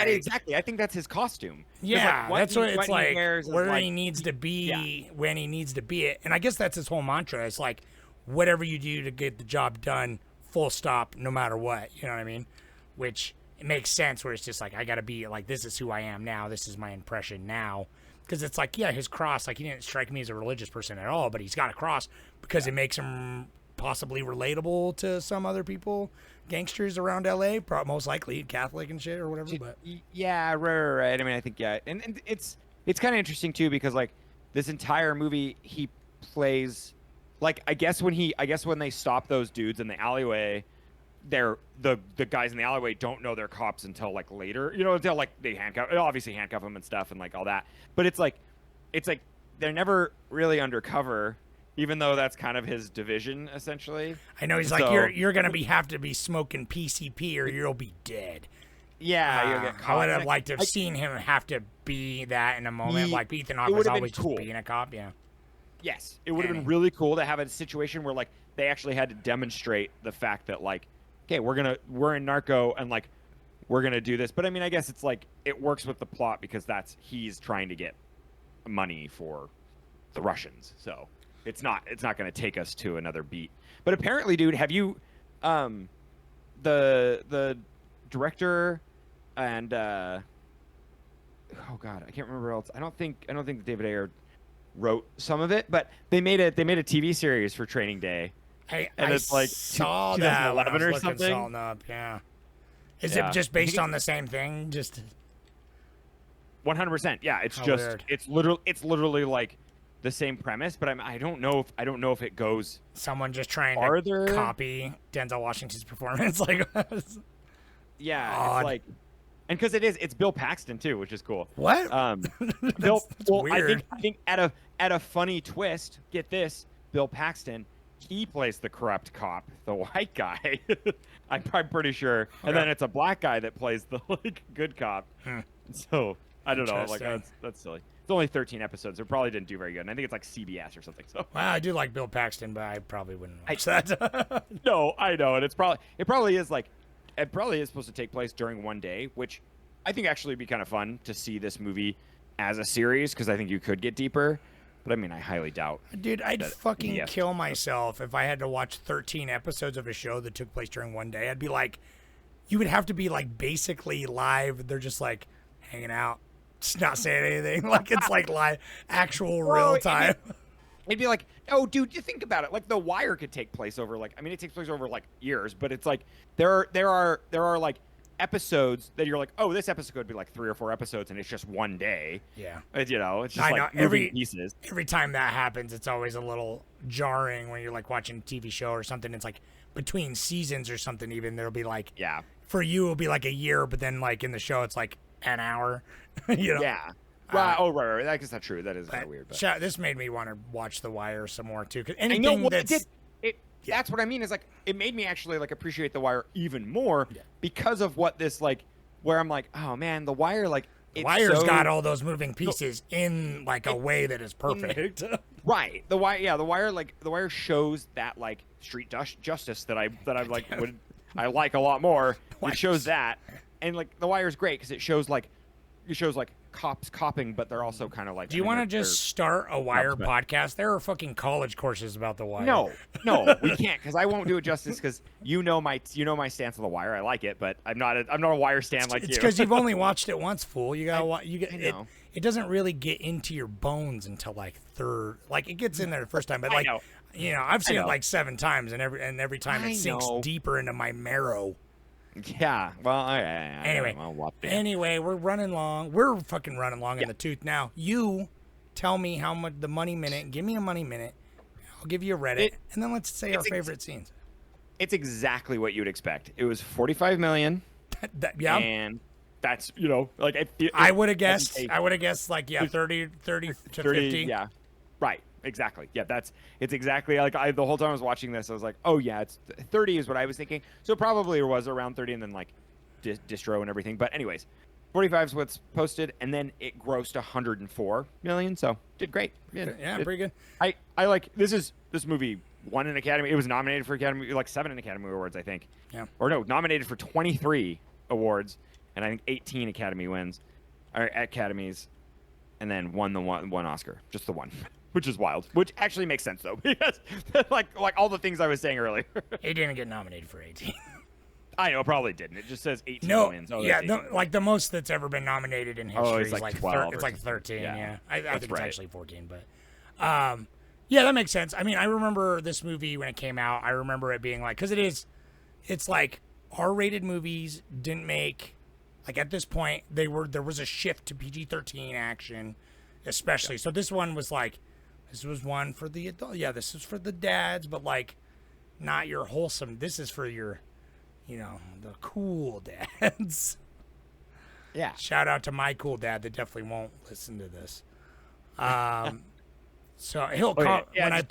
I think that's his costume. Yeah, that's what it's like. Where like, he needs to be when he needs to be it, and I guess that's his whole mantra. It's like whatever you do to get the job done, full stop, no matter what. You know what I mean? Which it makes sense where it's just like I gotta be like this is who I am now. This is my impression now. Because it's like his cross, like he didn't strike me as a religious person at all, but he's got a cross because it makes him possibly relatable to some other people, gangsters around LA, most likely Catholic and shit or whatever. But yeah, right. I mean, I think and it's kind of interesting too because like this entire movie he plays like I guess when they stop those dudes in the alleyway, they're the guys in the alleyway don't know they're cops until like later, until like they obviously handcuff them and stuff and like all that. But it's like they're never really undercover, even though that's kind of his division essentially. I know he's like you're gonna have to be smoking PCP or you'll be dead. Yeah, you'll get caught. I would have liked to have seen him have to be that in a moment. Like Ethan Hawke was always just being a cop. Yeah. Yes, it would have been really cool to have a situation where like they actually had to demonstrate the fact that like, okay, we're in Narco and like we're gonna do this. But I mean, I guess it's like it works with the plot because he's trying to get money for the Russians. So it's not gonna take us to another beat. But apparently, dude, have you the director and oh god, I can't remember else. I don't think that David Ayer wrote some of it, but they made a TV series for Training Day. And it's like saw that when I 2011 was or looking something. something up. Yeah. Is Yeah. it just based on the same thing? Just 100%. Yeah, it's How just weird. it's literally like the same premise, but I don't know if it goes someone just trying farther. to copy Denzel Washington's performance? Like, Yeah, Odd. it's like, and because it's Bill Paxton too, which is cool. what? Bill, that's well, weird. I think at a funny twist, get this, Bill Paxton, he plays the corrupt cop, the white guy. I'm pretty sure, and then it's a black guy that plays the like good cop. So I don't know, like Interesting. that's silly. It's only 13 episodes. It probably didn't do very good, and I think it's like CBS or something. So Well, I do like Bill Paxton, but I probably wouldn't watch that. no, I know, and it probably is supposed to take place during one day, which I think actually would be kind of fun to see this movie as a series because I think you could get deeper. But I mean, I highly doubt. Dude, I'd fucking yes. kill myself if I had to watch 13 episodes of a show that took place during one day. I'd be like, you would have to be like basically live. They're just like hanging out, just not saying anything. Like it's like live, actual real time. It'd be like, oh, dude, you think about it. Like The Wire could take place over it takes place over like years, but it's like there are like episodes that you're like, oh, this episode could be like 3 or 4 episodes, and it's just one day. Yeah. It's just I like know, moving pieces. Every time that happens, it's always a little jarring when you're like watching a TV show or something. It's like between seasons or something. Even there'll be like, Yeah. for you it'll be like a year, but then like in the show it's like an hour. You know. Yeah. Right. Right. I guess that's true. That is kind of weird. But This made me want to watch The Wire some more too. 'Cause I know anything what that's it did. That's what I mean. Is like it made me actually like appreciate The Wire even more because of what this like. Where I'm like, oh man, The Wire like The it's Wire's so, got all those moving pieces in like a way that is perfect. right. The Wire shows that like street justice that I like I like a lot more. It shows that, and like The Wire's great because it shows like cops copping, but they're also kind of like. Do you want to just start a Wire podcast? There are fucking college courses about The Wire. No, we can't because I won't do it justice because you know my stance on The Wire. I like it, but I'm not a Wire stan like It's you. because you've only watched it once, fool. You gotta watch. I know. It doesn't really get into your bones until like third. Like it gets in there the first time, but like know. you know, I've seen it know. like 7 times, and every time I it sinks know. deeper into my marrow. Yeah. Well, Anyway, we're running long. We're fucking running long in the tooth now. You tell me how much the money minute. Give me a money minute. I'll give you a Reddit, and then let's say our favorite scenes. It's exactly what you'd expect. It was 45 million. Yeah. And that's like I would have guessed. I would have guessed like 30 to 50. Yeah. Right. Exactly. Yeah, it's exactly like the whole time I was watching this, I was like, oh yeah, it's 30 is what I was thinking. So probably was around 30 and then like distro and everything. But anyways, 45 is what's posted, and then it grossed 104 million. So did great. Yeah, pretty good. I like this movie won an Academy. It was nominated for Academy 7 Academy Awards, I think. Yeah. Or no, nominated for 23 awards, and I think 18 Academy wins, or Academies, and then won the one Oscar, just the one. Which is wild. Which actually makes sense though, because like all the things I was saying earlier. It didn't get nominated for 18. I know, probably didn't. It just says 18 No, wins. Oh, yeah, that's 18. like the most that's ever been nominated in history it's is like like 12 it's or like 13. Yeah, I That's think right. it's actually 14, but yeah, that makes sense. I mean, I remember this movie when it came out. I remember it being like, because it's like R-rated movies didn't make like at this point there was a shift to PG-13 action, especially. So this one was like. This was one for the adult. Yeah, this is for the dads, but like not your wholesome. This is for your, the cool dads. Yeah. Shout out to my cool dad that definitely won't listen to this. So he'll when I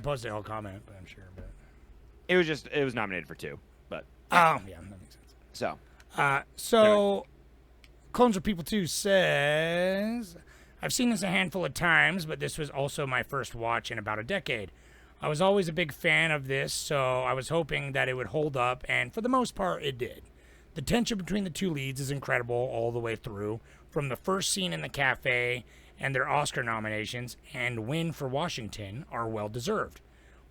post it, he'll comment, but I'm sure. But it was nominated for 2, but yeah, that makes sense. So Clones of People 2 says, I've seen this a handful of times, but this was also my first watch in about a decade. I was always a big fan of this, so I was hoping that it would hold up, and for the most part, it did. The tension between the two leads is incredible all the way through, from the first scene in the cafe and their Oscar nominations and win for Washington are well-deserved.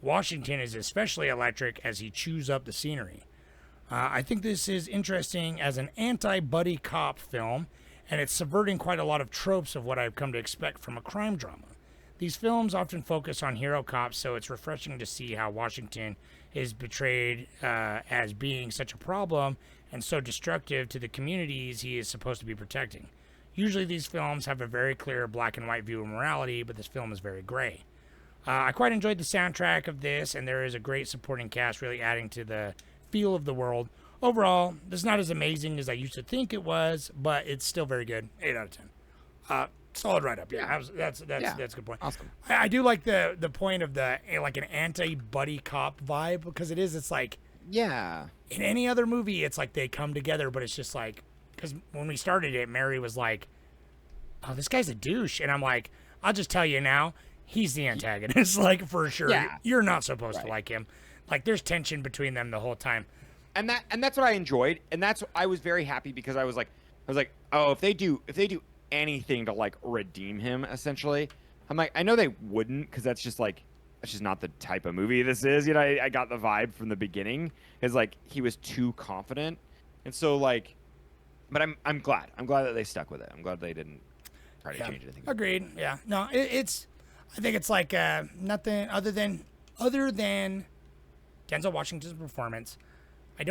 Washington is especially electric as he chews up the scenery. I think this is interesting as an anti-buddy cop film, and it's subverting quite a lot of tropes of what I've come to expect from a crime drama. These films often focus on hero cops, so it's refreshing to see how Washington is portrayed as being such a problem and so destructive to the communities he is supposed to be protecting. Usually these films have a very clear black and white view of morality, but this film is very gray. I quite enjoyed the soundtrack of this, and there is a great supporting cast really adding to the feel of the world. Overall, this is not as amazing as I used to think it was, but it's still very good. 8 out of 10. Solid write-up. Yeah, that's a good point. Awesome. I do like the point of the like an anti-buddy cop vibe, because it's like, Yeah. in any other movie, it's like they come together, but it's just like, because when we started it, Mary was like, oh, this guy's a douche. And I'm like, I'll just tell you now, he's the antagonist, like, for sure. Yeah. You're not supposed to like him. Like, there's tension between them the whole time. And that's what I enjoyed, and I was very happy because I was like, oh, if they do anything to like redeem him, essentially, I'm like, I know they wouldn't, because that's just not the type of movie this is. You know, I got the vibe from the beginning is like he was too confident, and so like, but I'm glad that they stuck with it. I'm glad they didn't try to change anything. Agreed. Yeah. No, I think it's like nothing other than Denzel Washington's performance. I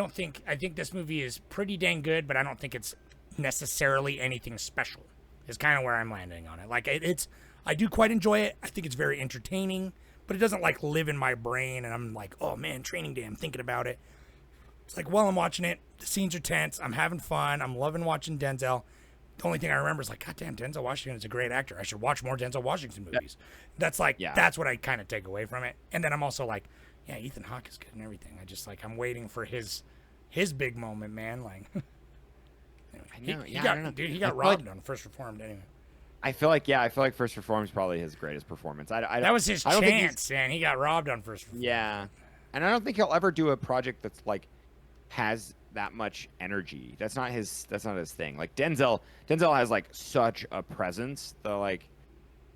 think this movie is pretty dang good, but I don't think it's necessarily anything special. Is kind of where I'm landing on it. Like I do quite enjoy it. I think it's very entertaining, but it doesn't like live in my brain, and I'm like, oh man, Training Day, I'm thinking about it. It's like while I'm watching it, the scenes are tense. I'm having fun. I'm loving watching Denzel. The only thing I remember is like, God damn, Denzel Washington is a great actor. I should watch more Denzel Washington movies. That's what I kind of take away from it. And then I'm also like, yeah, Ethan Hawke is good and everything. I'm waiting for his big moment, man. Like, anyway, he got robbed on First Reformed anyway. I feel like First Reformed is probably his greatest performance. That was his chance, man. He got robbed on First Reformed. Yeah, and I don't think he'll ever do a project that's like has that much energy. That's not his thing. Like Denzel has like such a presence that like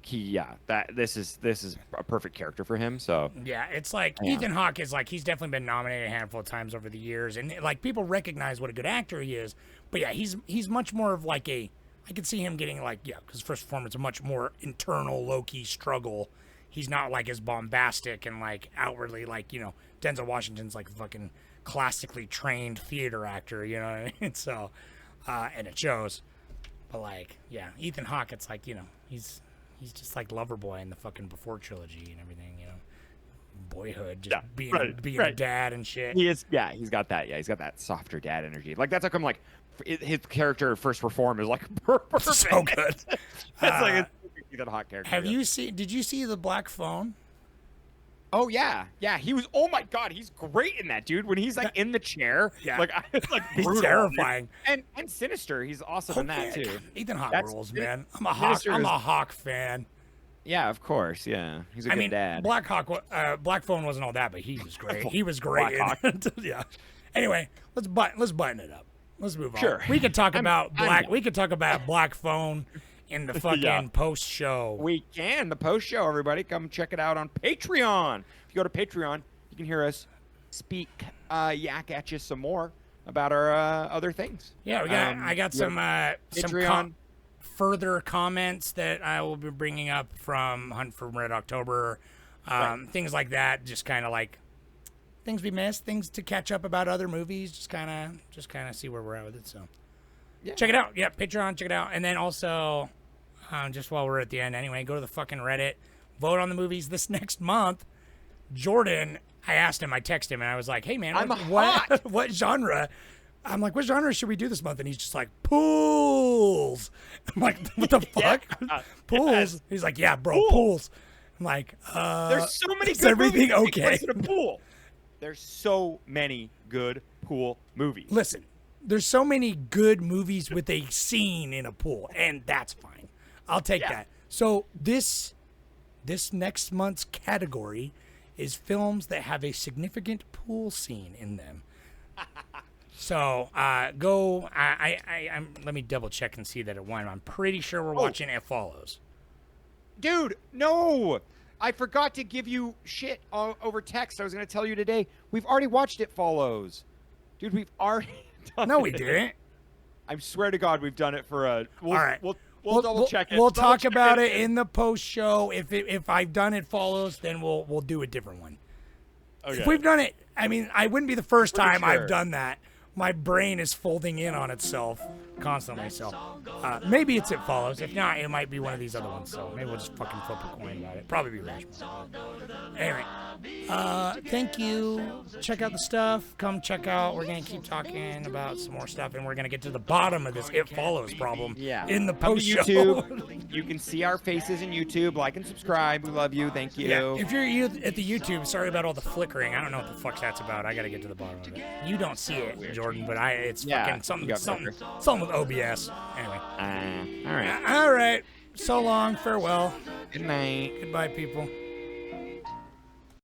this is a perfect character for him. So yeah, it's like Ethan Hawke is like, he's definitely been nominated a handful of times over the years, and like people recognize what a good actor he is. But yeah, he's much more of like I could see him getting like, because First Reformed is a much more internal, low-key struggle. He's not like as bombastic and like outwardly like, Denzel Washington's like fucking classically trained theater actor, you know what I mean? So, and it shows. But like, yeah, Ethan Hawke, it's like, he's just like Loverboy in the fucking Before trilogy and everything, Boyhood, just being a dad and shit. He is, he's got that. Yeah, he's got that softer dad energy. Like that's how come like his character First Reform is like perfect. So good. It's like Ethan Hawke character. Did you see The Black Phone? Oh yeah. He was. Oh my god, he's great in that, dude. When he's like in the chair, like he's brutal, terrifying. And Sinister, he's awesome in that too. Ethan Hawke rules, man. I'm a Hawke fan. Yeah, of course. Yeah, he's a good dad. Black Phone wasn't all that, but he was great. He was great. Yeah. Anyway, let's button it up. Let's move on. Sure. We could talk about Black Phone in the fucking post show. We can. The post show, everybody. Come check it out on Patreon. If you go to Patreon, you can hear us speak yak at you some more about our other things. Yeah, I got some further comments that I will be bringing up from Hunt for Red October. Things like that, just kind of like things we missed, things to catch up about other movies, just kind of see where we're at with it. So check it out. Yeah, Patreon, check it out. And then also, just while we're at the end anyway, go to the fucking Reddit, vote on the movies this next month. Jordan, I asked him, I texted him, and I was like, hey man, what genre? I'm like, what genre should we do this month? And he's just like, pools. I'm like, what the fuck? Pools? Yes. He's like, yeah, bro, pools. I'm like, there's so many is good everything movies okay? In a pool. There's so many good pool movies. Listen, there's so many good movies with a scene in a pool, and that's fine. I'll take that. So this next month's category is films that have a significant pool scene in them. So go. Let me double check and see that it won. I'm pretty sure we're watching It Follows. Dude, no! I forgot to give you shit over text. I was going to tell you today. We've already watched It Follows. Dude, we've already done it. No, we didn't. I swear to God, we've done it for a... All right. We'll double check it. We'll Double talk check about it in the post show. If I've done It Follows, then we'll do a different one. Okay. If we've done it, I mean, I wouldn't be the first Pretty time sure. I've done that. My brain is folding in on itself constantly. So maybe it's It Follows. If not, it might be one of these other ones. So maybe we'll just fucking flip a coin about it. Probably be Rushmore. Anyway, thank you. Check out the stuff. Come check out. We're gonna keep talking about some more stuff, and we're gonna get to the bottom of this It Follows problem. Yeah. In the Come to post show. YouTube. You can see our faces in YouTube. Like and subscribe. We love you. Thank you. Yeah, if you're at the YouTube, sorry about all the flickering. I don't know what the fuck that's about. I gotta get to the bottom of it. You don't see it, Jordan, but it's fucking something with OBS. Anyway. All right. All right. So long. Farewell. Good night. Goodbye, people.